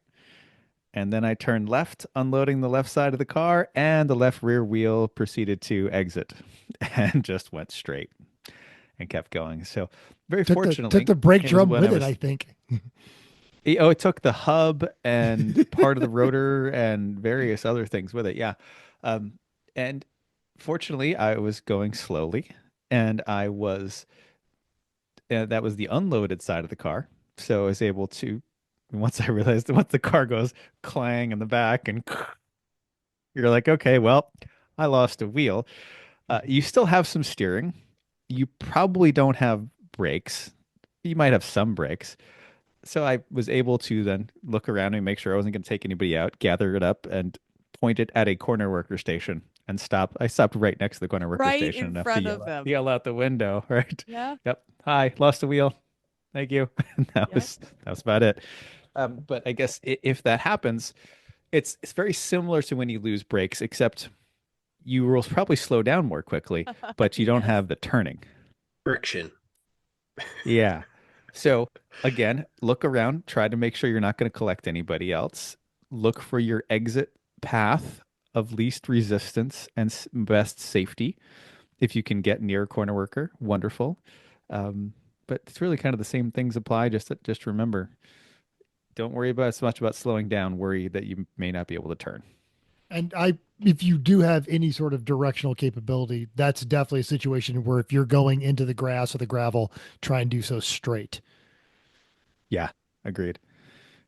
and then I turned left, unloading the left side of the car, and the left rear wheel proceeded to exit and just went straight and kept going. So, very fortunately, took the brake drum with it, I think. It took the hub and part of the rotor and various other things with it. Yeah. And fortunately, I was going slowly, and that was the unloaded side of the car. So I was able to, once I realized that once the car goes clang in the back and you're like, okay, well, I lost a wheel. You still have some steering. You probably don't have brakes. You might have some brakes. So I was able to then look around and make sure I wasn't going to take anybody out, gather it up, and point it at a corner worker station and stop. I stopped right next to the corner worker Right station in enough front to of them. yell out the window, right? Yeah. Yep. Hi, lost a wheel. Thank you. And that was about it. But I guess if that happens, it's very similar to when you lose brakes, except you will probably slow down more quickly, but you don't have the turning. Friction. Yeah. So again, look around, try to make sure you're not going to collect anybody else. Look for your exit path of least resistance and best safety. If you can get near a corner worker, wonderful. But it's really kind of the same things apply. Just remember, don't worry about so much about slowing down. Worry that you may not be able to turn. And if you do have any sort of directional capability, that's definitely a situation where if you're going into the grass or the gravel, try and do so straight. Yeah, agreed.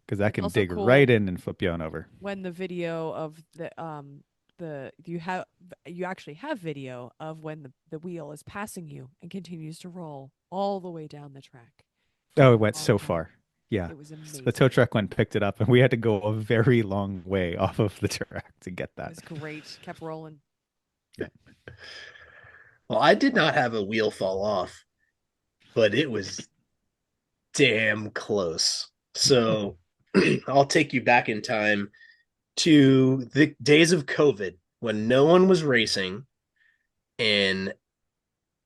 Because that can Also dig cool right in and flip you on over. when the video of you actually have video of when the wheel is passing you and continues to roll all the way down the track. Oh, it went so far. Yeah. It was amazing. The tow truck went and picked it up, and we had to go a very long way off of the track to get that. It was great. Kept rolling. Yeah. Well, I did not have a wheel fall off, but it was damn close. So I'll take you back in time to the days of COVID when no one was racing and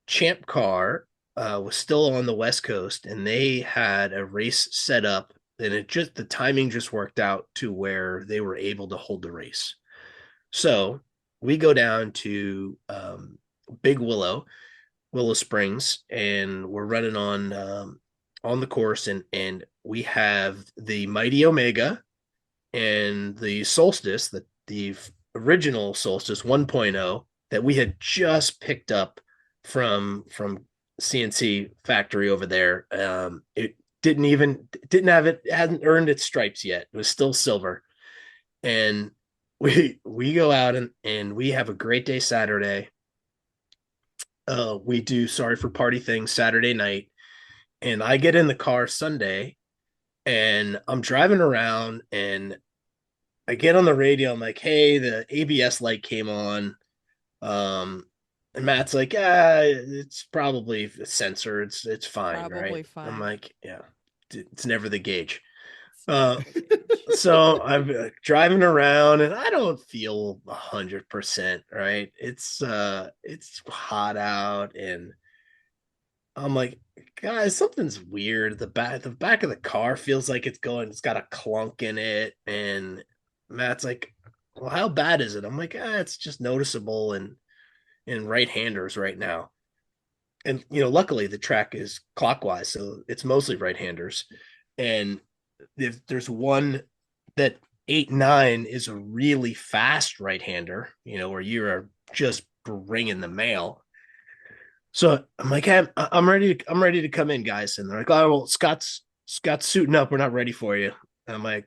Champ Car was still on the West Coast, and they had a race set up, and the timing just worked out to where they were able to hold the race. So we go down to Big Willow Springs, and we're running on the course, and we have the Mighty Omega and the Solstice, the original Solstice 1.0 that we had just picked up from CNC factory over there. It hadn't earned its stripes yet. It was still silver. And we go out and we have a great day Saturday. We do Sorry for Party things Saturday night, and I get in the car Sunday, and I'm driving around, and I get on the radio. I'm like, "Hey, the ABS light came on." And Matt's like, it's probably a sensor. It's fine, Probably right? fine. I'm like, yeah, it's never the gauge. So I'm driving around, and I don't feel 100%, right? It's hot out, and I'm like, guys, something's weird. The back of the car feels like it's got a clunk in it. And Matt's like, well, how bad is it? I'm like, it's just noticeable in right-handers right now. And luckily the track is clockwise, so it's mostly right-handers. And if there's one that 8-9 is a really fast right-hander, where you are just bringing the mail. So I'm like, hey, I'm ready to come in, guys. And they're like, oh, well, Scott's suiting up. We're not ready for you. And I'm like,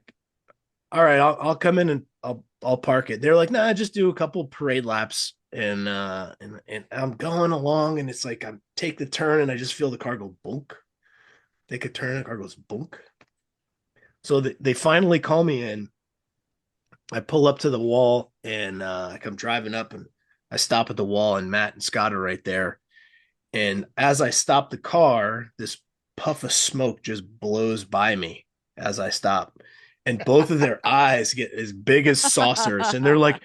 all right, I'll come in and I'll park it. They're like, nah, just do a couple parade laps. And I'm going along, and it's like I take the turn, and I just feel the car go bunk. Take a turn, the car goes bunk. So they finally call me in. I pull up to the wall, and I come driving up, and I stop at the wall, and Matt and Scott are right there. And as I stop the car, this puff of smoke just blows by me as I stop. And both of their eyes get as big as saucers. And they're like,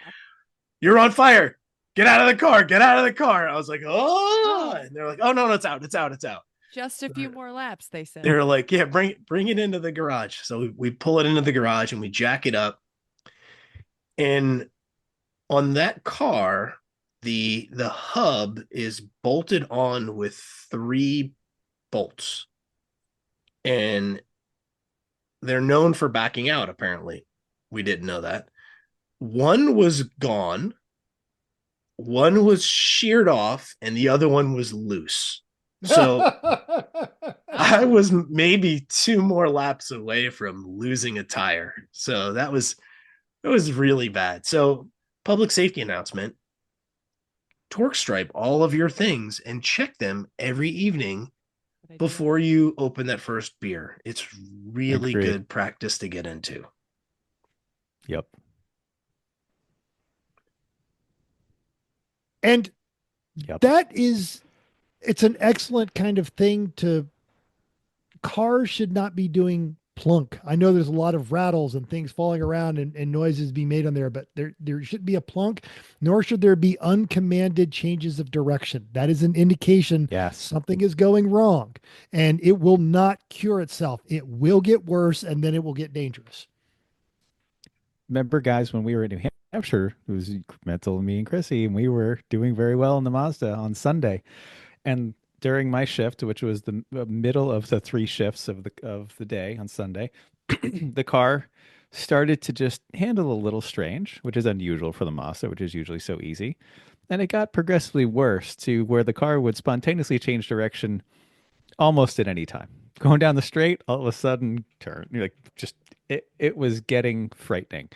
you're on fire. Get out of the car. Get out of the car. I was like, oh. And they're like, oh, no, it's out. It's out. It's out. Just a few more laps, they said. They're like, yeah, bring it into the garage. So we pull it into the garage, and we jack it up. And on that car, the hub is bolted on with 3 bolts, and they're known for backing out. Apparently, we didn't know that. One was gone, one was sheared off, and the other one was loose. So I was maybe 2 more laps away from losing a tire. So it was really bad. So public safety announcement: torque stripe all of your things and check them every evening before you open that first beer. It's really good practice to get into. Yep. And Yep. it's an excellent kind of thing cars should not be doing plunk. I know there's a lot of rattles and things falling around and noises being made on there, but there shouldn't be a plunk, nor should there be uncommanded changes of direction. That is an indication something is going wrong, and it will not cure itself. It will get worse, and then it will get dangerous. Remember, guys, when we were in New Hampshire, it was Mental, me, and Chrissy, and we were doing very well in the Mazda on Sunday. And during my shift, which was the middle of the 3 shifts of the day on Sunday, the car started to just handle a little strange, which is unusual for the Mazda, which is usually so easy. And it got progressively worse to where the car would spontaneously change direction almost at any time. Going down the straight, all of a sudden turn. It was getting frightening.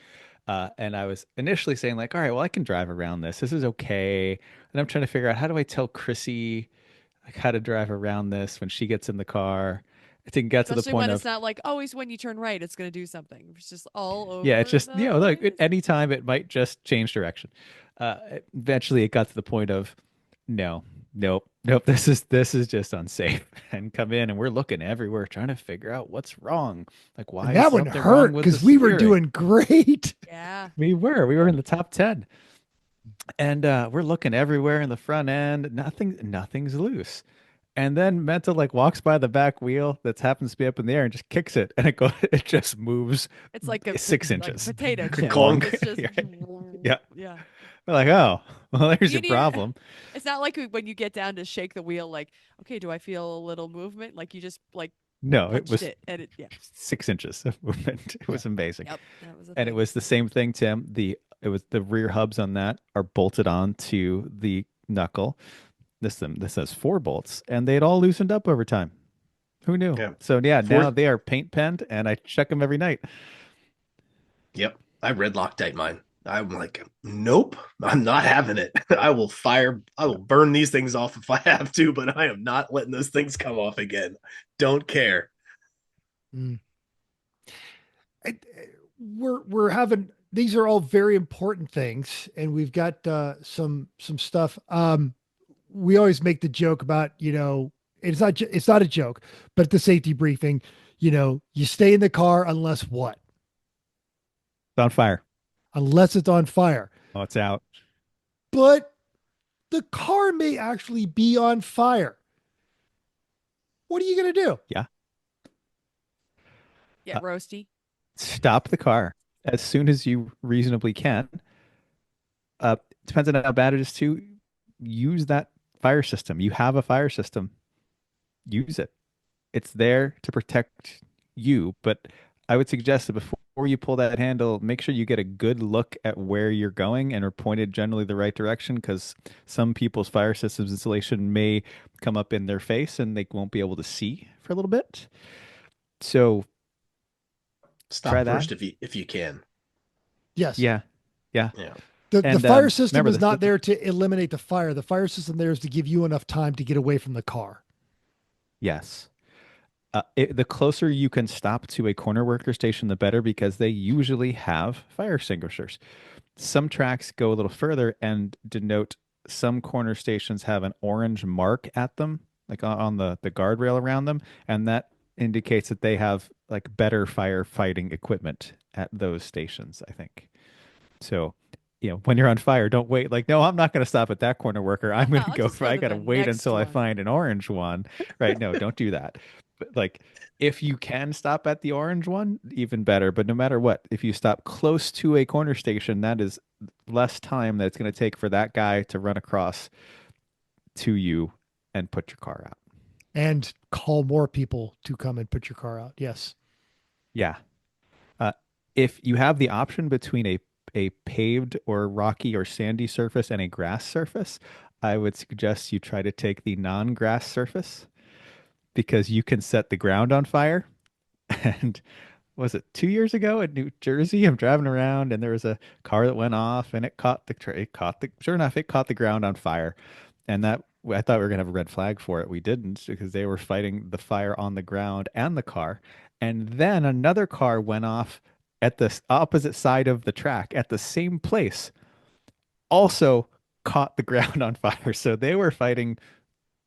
And I was initially saying like, all right, well, I can drive around this. This is okay. And I'm trying to figure out, how do I tell Chrissy how to drive around this when she gets in the car? I think get to the point when of, it's not like always when you turn right, it's going to do something. It's just all over. Yeah, it's just, anytime it might just change direction. Eventually it got to the point of, no, Nope. Nope. This is just unsafe. And come in and we're looking everywhere trying to figure out what's wrong. Like, why And is that one something wrong hurt with the because we were steering? doing great. Yeah. We were in the top 10. And we're looking everywhere in the front end. Nothing's loose. And then Menta like walks by the back wheel that happens to be up in the air and just kicks it, and it just moves It's like a 6 like inches. potato chip. Clunk. It's just Yeah. yeah. We're like, oh, well, there's You your need- problem. It's not like when you get down to shake the wheel, like, okay, do I feel a little movement? Like you just like No, it touched was it, and it 6 inches of movement. It was amazing. Yep, that was a And it thing. was the same thing, Tim. It was the rear hubs on that are bolted on to the knuckle. This has 4 bolts, and they'd all loosened up over time. Who knew? Yeah. So yeah, Four- now they are paint penned, and I check them every night. Yep. I red Loctite mine. I'm like, nope, I'm not having it. I will burn these things off if I have to, but I am not letting those things come off again. Don't care. We're having, these are all very important things, and we've got some stuff. We always make the joke about, it's not a joke, but at the safety briefing, you stay in the car unless what? It's on fire. Unless it's on fire. Oh, it's out. But the car may actually be on fire. What are you going to do? Yeah. Get roasty. Stop the car as soon as you reasonably can. Depends on how bad it is to use that fire system. You have a fire system. Use it. It's there to protect you, but I would suggest that before you pull that handle, make sure you get a good look at where you're going and are pointed generally the right direction, because some people's fire systems installation may come up in their face and they won't be able to see for a little bit. So Stop try that. first if you can. Yes. Yeah. The And, fire system remember is this- not there to eliminate the fire. The fire system there is to give you enough time to get away from the car. Yes. The closer you can stop to a corner worker station, the better, because they usually have fire extinguishers. Some tracks go a little further and denote some corner stations have an orange mark at them, like on the guardrail around them, and that indicates that they have like better firefighting equipment at those stations, I think. So, when you're on fire, don't wait. Like, no, I'm not going to stop at that corner worker. I'm going to I'll go just for, go I to got to the wait next until I one. find an orange one. Right? No, don't do that. But like, if you can stop at the orange one, even better. But no matter what, if you stop close to a corner station, that is less time that it's going to take for that guy to run across to you and put your car out. And call more people to come and put your car out. Yes. Yeah. If you have the option between a paved or rocky or sandy surface and a grass surface, I would suggest you try to take the non-grass surface, because you can set the ground on fire. And was it 2 years ago in New Jersey? I'm driving around and there was a car that went off and it caught the ground on fire. And that, I thought we were going to have a red flag for it. We didn't, because they were fighting the fire on the ground and the car. And then another car went off at the opposite side of the track at the same place, also caught the ground on fire. So they were fighting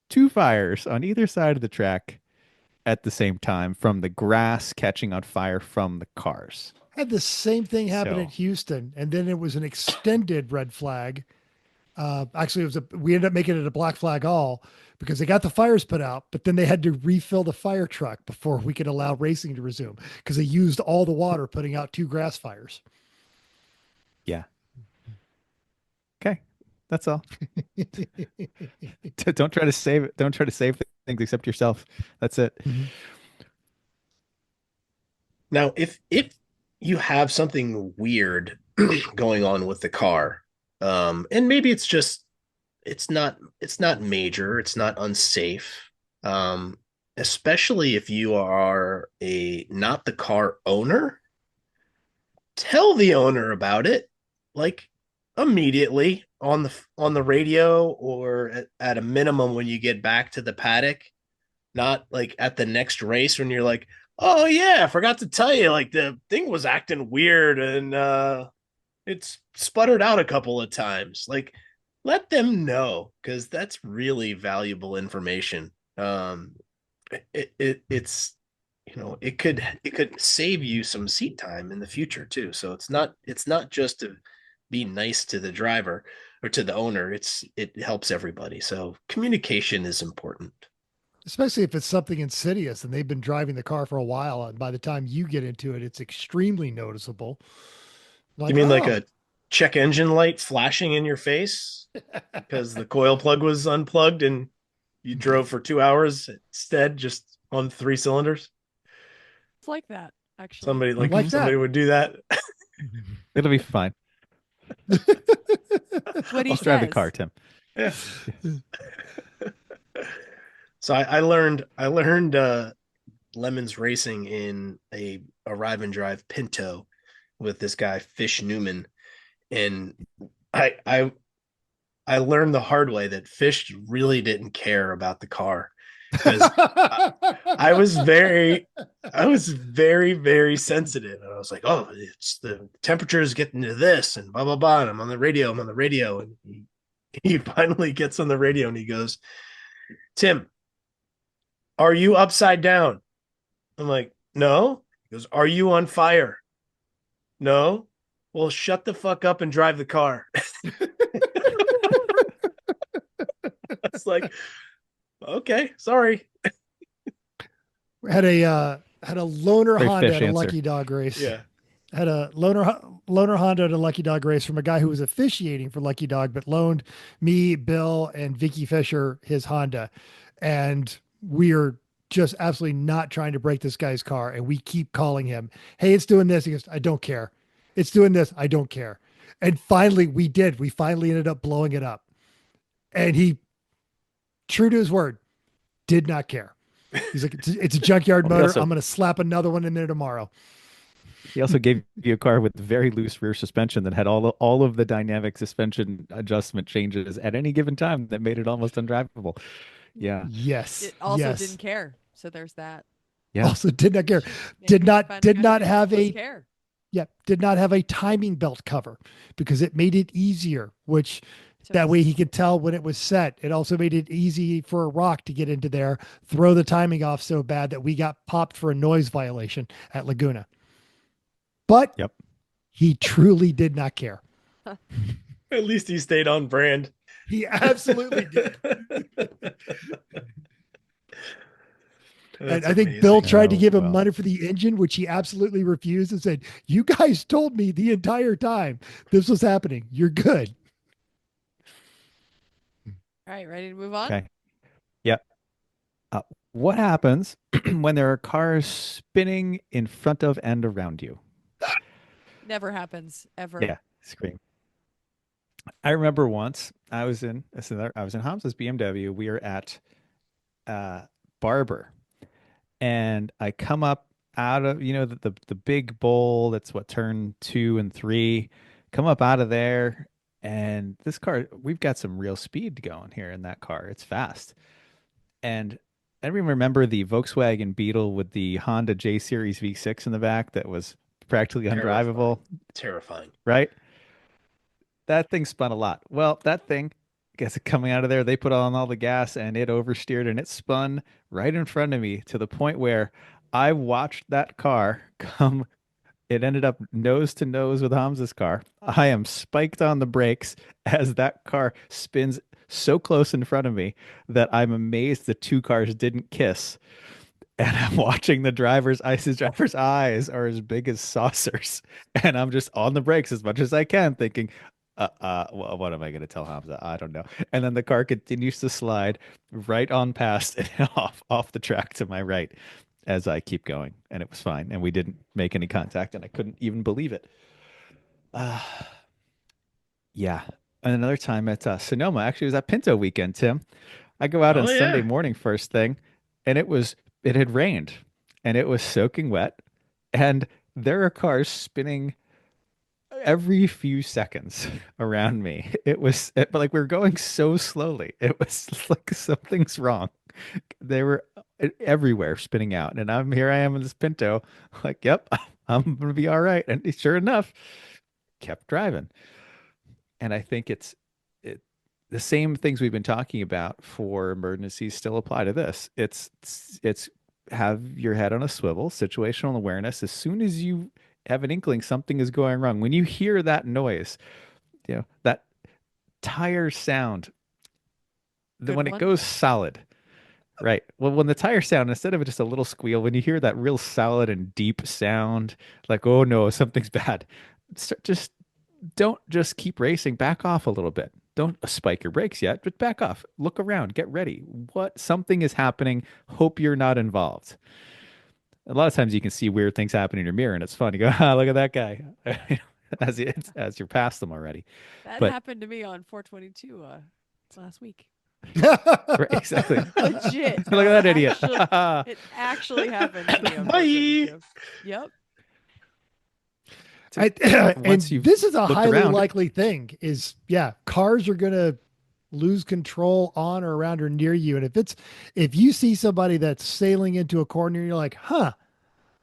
2 fires on either side of the track at the same time, from the grass catching on fire from the cars. Had the same thing happen So- at Houston, and then it was an extended red flag. Actually, we ended up making it a black flag all because they got the fires put out, but then they had to refill the fire truck before we could allow racing to resume, because they used all the water putting out 2 grass fires. Yeah. Okay. That's all. Don't try to save it. Don't try to save things except yourself. That's it. Now, if you have something weird going on with the car, and maybe it's not major, it's not unsafe, especially if you are not the car owner, tell the owner about it, like immediately on the radio, or at a minimum when you get back to the paddock, not like at the next race when you're like, oh yeah, I forgot to tell you, like the thing was acting weird and it's sputtered out a couple of times. Like, let them know, because that's really valuable information. It's it could save you some seat time in the future too. So it's not just to be nice to the driver or to the owner. It helps everybody. So communication is important. Especially if it's something insidious and they've been driving the car for a while, and by the time you get into it, it's extremely noticeable. You Like, mean like oh, a check engine light flashing in your face because the coil plug was unplugged and you drove for 2 hours instead, just on 3 cylinders? It's like that, actually. Somebody like Like somebody that. would do that. It'll be fine. That's what he Just drive the says. car, Tim. Yeah. So I learned Lemons racing in a arrive and drive Pinto with this guy Fish Newman, and I learned the hard way that Fish really didn't care about the car, because I was very, very sensitive. And I was like, oh, it's the temperature is getting to this and blah, blah, blah. And I'm on the radio. And he finally gets on the radio and he goes, Tim, are you upside down? I'm like, no. He goes, are you on fire? No. Well, shut the fuck up and drive the car. It's like, okay, sorry. had a loaner Very Honda Fish at a answer. Lucky Dog race. Yeah. Had a loaner Honda at a Lucky Dog race from a guy who was officiating for Lucky Dog, but loaned me, Bill, and Vicky Fisher his Honda, and we are just absolutely not trying to break this guy's car, and we keep calling him, hey, it's doing this. He goes, I don't care. It's doing this. I don't care. And finally we did. We finally ended up blowing it up. And he, true to his word, did not care. He's like, it's a junkyard Well, motor. also- I'm going to slap another one in there tomorrow. He also gave you a car with very loose rear suspension that had all of the dynamic suspension adjustment changes at any given time that made it almost undrivable. Yeah. Yes. It also yes. didn't care. So there's that. Yeah. Also did not care. Maybe Did not finding out have he a care. did not have a timing belt cover because it made it easier, which So that way he could tell when it was set. It also made it easy for a rock to get into there, throw the timing off so bad that we got popped for a noise violation at Laguna. But Yep. he truly did not care. At least he stayed on brand. He absolutely did. And I think Bill tried to Oh, give him well. money for the engine, which he absolutely refused and said, you guys told me the entire time this was happening. You're good. All right, ready to move on? Okay. Yeah. What happens when there are cars spinning in front of and around you? Never happens ever. Yeah, scream. I remember once I was in Hamza's BMW. We were at Barber, and I come up out of the big bowl. That's what turn 2 and 3. Come up out of there, and this car, we've got some real speed going here in that car. It's fast, and I remember the Volkswagen Beetle with the Honda J Series V6 in the back that was practically undrivable, Terrifying. right? That thing spun a lot. Well, that thing, I guess coming out of there, they put on all the gas and it oversteered and it spun right in front of me to the point where I watched that car come. It ended up nose to nose with Hamza's car. I am spiked on the brakes as that car spins so close in front of me that I'm amazed the two cars didn't kiss. And I'm watching the driver's eyes are as big as saucers. And I'm just on the brakes as much as I can, thinking, well, what am I going to tell Hamza? I don't know. And then the car continues to slide right on past and off the track to my right as I keep going. And it was fine. And we didn't make any contact, and I couldn't even believe it. Yeah. And another time at Sonoma, actually, it was at Pinto weekend, Tim. I go out on Sunday morning first thing, and it had rained, and it was soaking wet, and there are cars spinning every few seconds around me. But like we were going so slowly. It was like something's wrong. They were everywhere spinning out, and I am in this Pinto, like, yep, I'm gonna be all right. And sure enough, kept driving. And I think the same things we've been talking about for emergencies still apply to this. It's have your head on a swivel, situational awareness. As soon as you have an inkling something is going wrong, when you hear that noise, that tire sound, Good when it one. goes solid, right? Well, when the tire sound, instead of just a little squeal, when you hear that real solid and deep sound, like, oh no, something's bad, just don't just keep racing. Back off a little bit. Don't spike your brakes yet, but back off. Look around. Get ready. Something is happening. Hope you're not involved. A lot of times you can see weird things happen in your mirror, and it's fun. You go, ah, look at that guy, as you're past them already. That But happened to me on 422 last week. right, exactly. Legit. Look at that idiot. It actually happened to me on Bye. 422. Yep. And Once you've this is a looked highly around- likely thing is, cars are going to lose control on or around or near you. And if you see somebody that's sailing into a corner, you're like,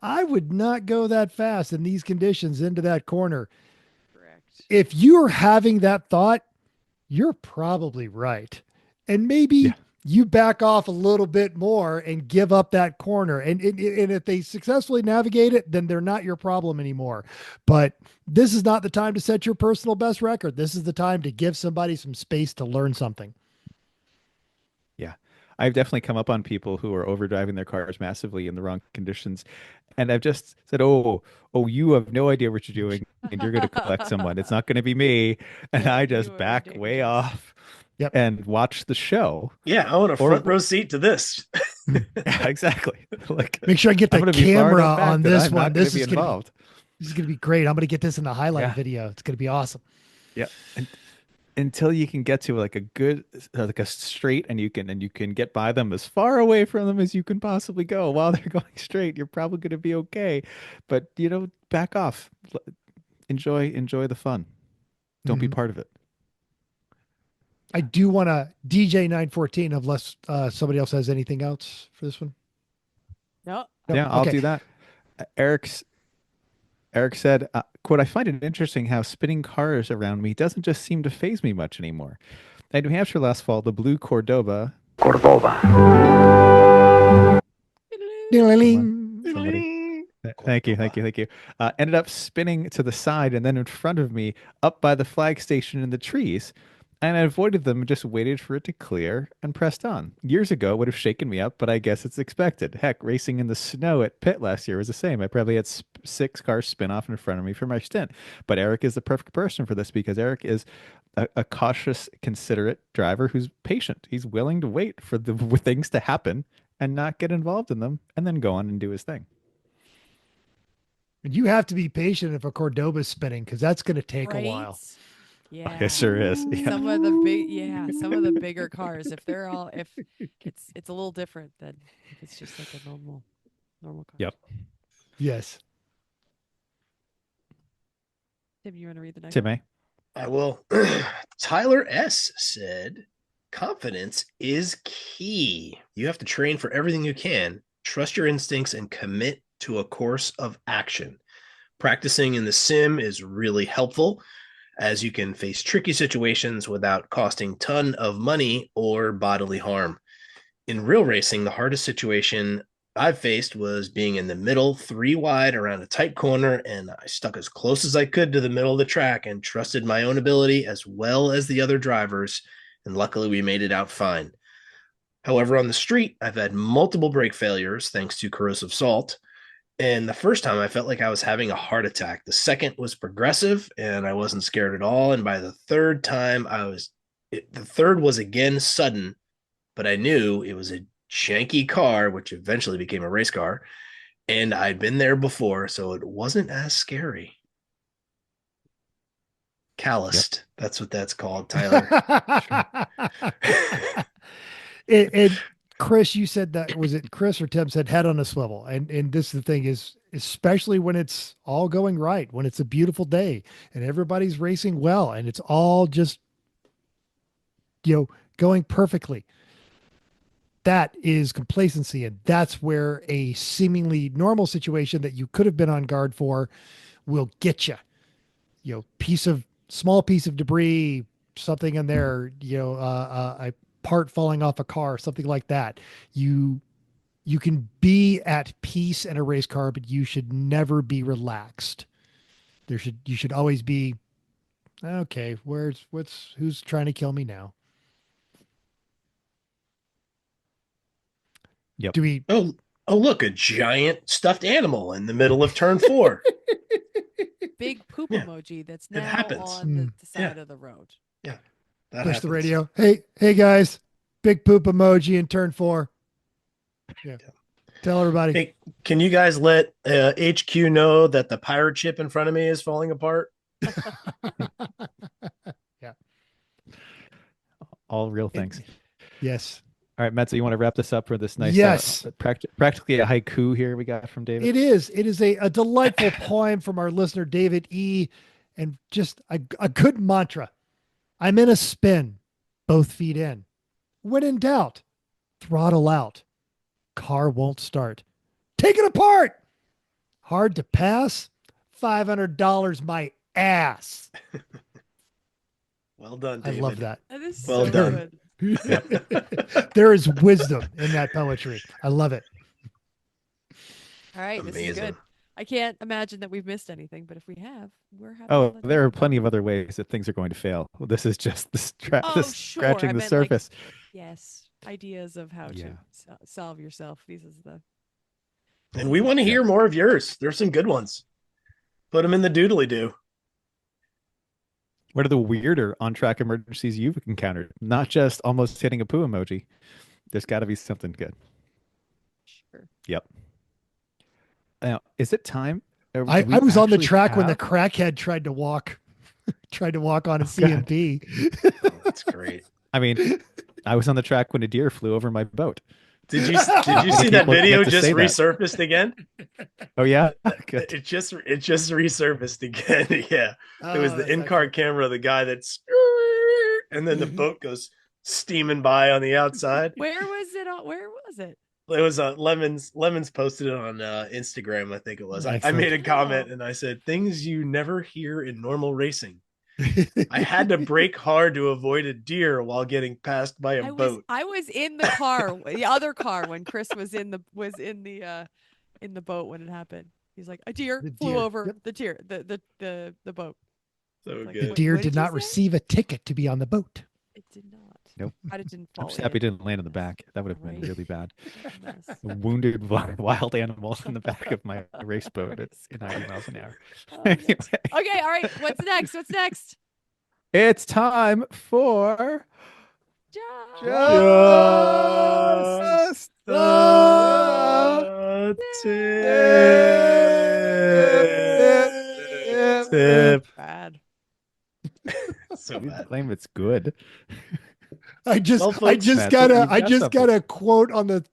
I would not go that fast in these conditions into that corner. Correct. If you're having that thought, you're probably right. And maybe you back off a little bit more and give up that corner. And if they successfully navigate it, then they're not your problem anymore. But this is not the time to set your personal best record. This is the time to give somebody some space to learn something. Yeah. I've definitely come up on people who are overdriving their cars massively in the wrong conditions. And I've just said, oh, you have no idea what you're doing and you're going to collect someone. It's not going to be me. And I just you are back way ridiculous. off Yep. and watch the show. Yeah, I want a front row seat to this. Yeah, exactly. Like, Make sure I get I'm the gonna be far camera enough back on that this I'm one. not gonna This be is going involved. to be great. I'm going to get this in the highlight Yeah. video. It's going to be awesome. Yeah. And until you can get to like a good, like a straight, and you can get by them as far away from them as you can possibly go while they're going straight, you're probably going to be okay. But back off. Enjoy the fun. Don't be Mhm. part of it. I do want to DJ 914 unless somebody else has anything else for this one. No. No, Yeah, I'll okay. do that. Eric said, quote, I find it interesting how spinning cars around me doesn't just seem to faze me much anymore. At New Hampshire last fall, the blue Cordoba. Ding-a-ling. Somebody. Thank you. Ended up spinning to the side and then in front of me up by the flag station in the trees. And I avoided them and just waited for it to clear and pressed on. Years ago, it would have shaken me up, but I guess it's expected. Heck, racing in the snow at Pitt last year was the same. I probably had 6 cars spin off in front of me for my stint. But Eric is the perfect person for this because Eric is a cautious, considerate driver who's patient. He's willing to wait for the things to happen and not get involved in them and then go on and do his thing. And you have to be patient if a Cordoba is spinning because that's going to take a while. Yeah. It sure is. Yeah. Some of the bigger cars, if it's a little different than if it's just like a normal car. Yep. Yes. Tim, you want to read the next Tim, one? I will. Tyler S. said, confidence is key. You have to train for everything you can, trust your instincts, and commit to a course of action. Practicing in the sim is really helpful, as you can face tricky situations without costing a ton of money or bodily harm. In real racing, the hardest situation I've faced was being in the middle, 3 wide around a tight corner, and I stuck as close as I could to the middle of the track and trusted my own ability as well as the other drivers, and luckily we made it out fine. However, on the street, I've had multiple brake failures thanks to corrosive salt. And the first time I felt like I was having a heart attack. The second was progressive and I wasn't scared at all. And by the third time the third was again sudden, but I knew it was a janky car, which eventually became a race car. And I'd been there before, so it wasn't as scary. Calloused. Yep. That's what that's called, Tyler. And Chris, you said that, was it Chris or Tim said head on a swivel? And this is the thing is, especially when it's all going right, when it's a beautiful day and everybody's racing well and it's all just, going perfectly. That is complacency. And that's where a seemingly normal situation that you could have been on guard for will get you. Small piece of debris, something in there, a part falling off a car, something like that. You can be at peace in a race car, but you should never be relaxed. You should always be, okay, who's trying to kill me now? Yep. Do we? Oh, look, a giant stuffed animal in the middle of turn 4. Big poop Yeah, emoji that's it now happens. on the side of the road. Yeah. That Push happens. the radio. Hey guys, big poop emoji in turn 4. Yeah. Tell everybody. Hey, can you guys let HQ know that the pirate ship in front of me is falling apart? Yeah. All real things. Yes. All right, Metza, you want to wrap this up for this nice, Yes. practically a haiku here we got from David? It is. It is a delightful poem from our listener, David E. And just a good mantra. I'm in a spin, both feet in. When in doubt, throttle out. Car won't start. Take it apart. Hard to pass. $500 my ass. Well done, I David. love that. That is Well so done. good. There is wisdom in that poetry. I love it. All right, this is Amazing. good. I can't imagine that we've missed anything, but if we have, we're having. Oh, there are plenty of other ways that things are going to fail. This is just Oh, this sure. scratching I the meant, surface. Yes, ideas of how Yeah. to solve yourself. These is the. And we want to hear more of yours. There's some good ones. Put them in the doodly doo. What are the weirder on-track emergencies you've encountered? Not just almost hitting a poo emoji. There's got to be something good. Sure. Yep. Now, is it time? Do I we was on the actually track when the have- crackhead tried to walk on a God. CMP. Oh, that's great. I mean, I was on the track when a deer flew over my boat. Did you see that People video get to just say that. resurfaced again? Oh yeah, good. It just resurfaced again. Yeah. It was Oh, the that's in-car excellent. camera, the guy that's and then the boat goes steaming by on the outside. Where was it? Where was it? It was Lemons posted it on Instagram, I think it was. I Excellent. made a comment Oh. and I said, things you never hear in normal racing. I had to brake hard to avoid a deer while getting passed by a boat. I was in the car, the other car, when Chris was in the boat when it happened. He's like, a deer The flew deer. over Yep. the deer, the boat. So Like, good. The deer what did did you not say? receive a ticket to be on the boat. It did not. Nope. How did it didn't I'm fall just happy it in. didn't land in the back. That would have been Right. really bad. Mess. A wounded wild animal in the back of my race boat at 90 miles an hour. Oh, Anyway, Okay, all right. What's next? What's next? it's time for Just the tip. bad. So bad. claim it's good. I just Well, folks, Matt, so you've got something. got a quote on the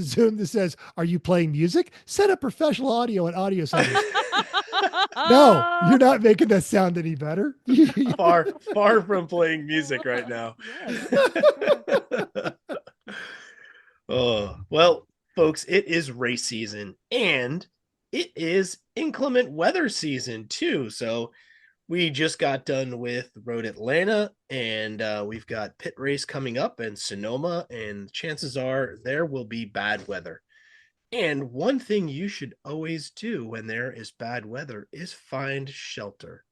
Zoom that says, "Are you playing music? Set up professional audio and audio settings." No, you're not making that sound any better. Far from playing music right now. Yes. Oh, well, folks, it is race season and it is inclement weather season too. So we just got done with Road Atlanta and we've got pit race coming up in Sonoma, and chances are there will be bad weather. And one thing you should always do when there is bad weather is find shelter.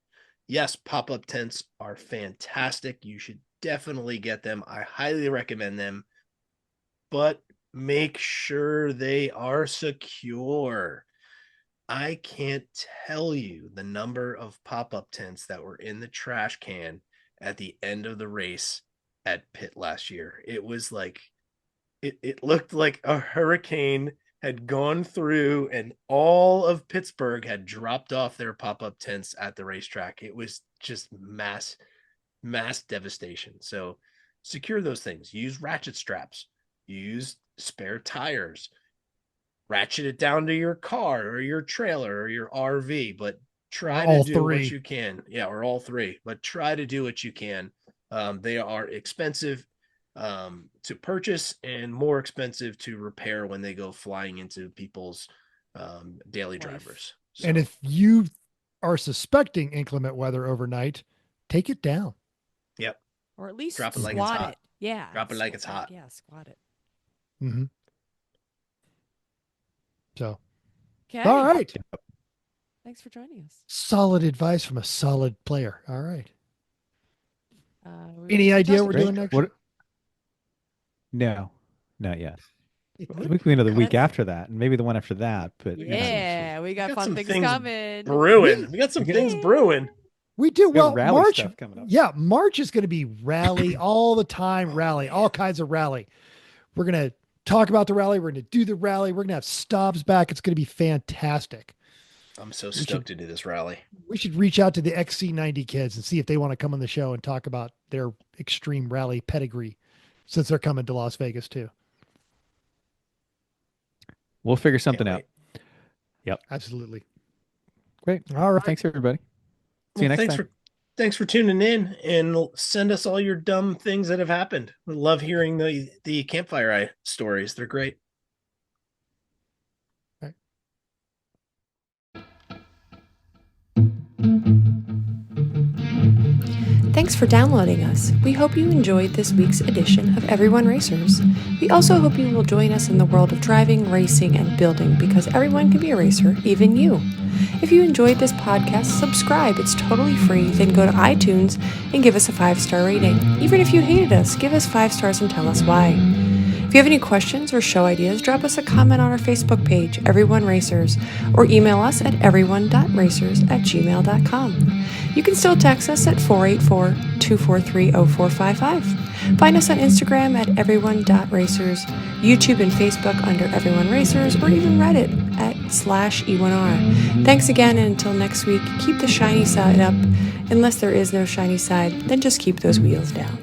Yes, pop-up tents are fantastic. You should definitely get them. I highly recommend them. But make sure they are secure. I can't tell you the number of pop-up tents that were in the trash can at the end of the race at pit last year. It was like, it looked like a hurricane had gone through and all of Pittsburgh had dropped off their pop-up tents at the racetrack. It was just mass devastation. So secure those things. Use ratchet straps. Use spare tires. Ratchet it down to your car or your trailer or your RV, but try to do what you can. Yeah, or all three, but try to do what you can. They are expensive to purchase and more expensive to repair when they go flying into people's daily drivers. So, And if you are suspecting inclement weather overnight, take it down. yep, Or at least Drop it like it's squat hot. it. Yeah. Drop it like it's hot. Yeah, squat it. Mm-hmm. So, Okay. all right. Thanks for joining us. Solid advice from a solid player. All right. We're Any gonna idea just- what we're doing next? What? No, not yet. We can another week after that, and maybe the one after that. But Yeah, we got got fun some things things coming. Brewing. We got some things brewing. We do. we got Well, rally March. stuff coming up. Yeah, March is going to be rally all the time. Rally, all kinds of rally. We're going to talk about the rally. We're going to do the rally. We're going to have Stobbs back. It's going to be fantastic. I'm so stoked to do this rally. We should reach out to the XC90 kids and see if they want to come on the show and talk about their extreme rally pedigree, since they're coming to Las Vegas too. We'll figure something out. wait. Absolutely. Great. All right. Thanks, everybody. See you Well, next time. Thanks for tuning in, and send us all your dumb things that have happened. We love hearing the campfire eye stories. They're great. Thanks for downloading us. We hope you enjoyed this week's edition of Everyone Racers. We also hope you will join us in the world of driving, racing, and building, because everyone can be a racer, even you. If you enjoyed this podcast, subscribe. It's totally free. Then go to iTunes and give us a 5-star rating. Even if you hated us, give us 5 stars and tell us why. If you have any questions or show ideas, drop us a comment on our Facebook page, Everyone Racers, or email us at everyone.racers@gmail.com. You can still text us at 484-243-0455. Find us on Instagram at everyone.racers, YouTube and Facebook under Everyone Racers, or even Reddit at /E1R. Thanks again, and until next week, keep the shiny side up. Unless there is no shiny side, then just keep those wheels down.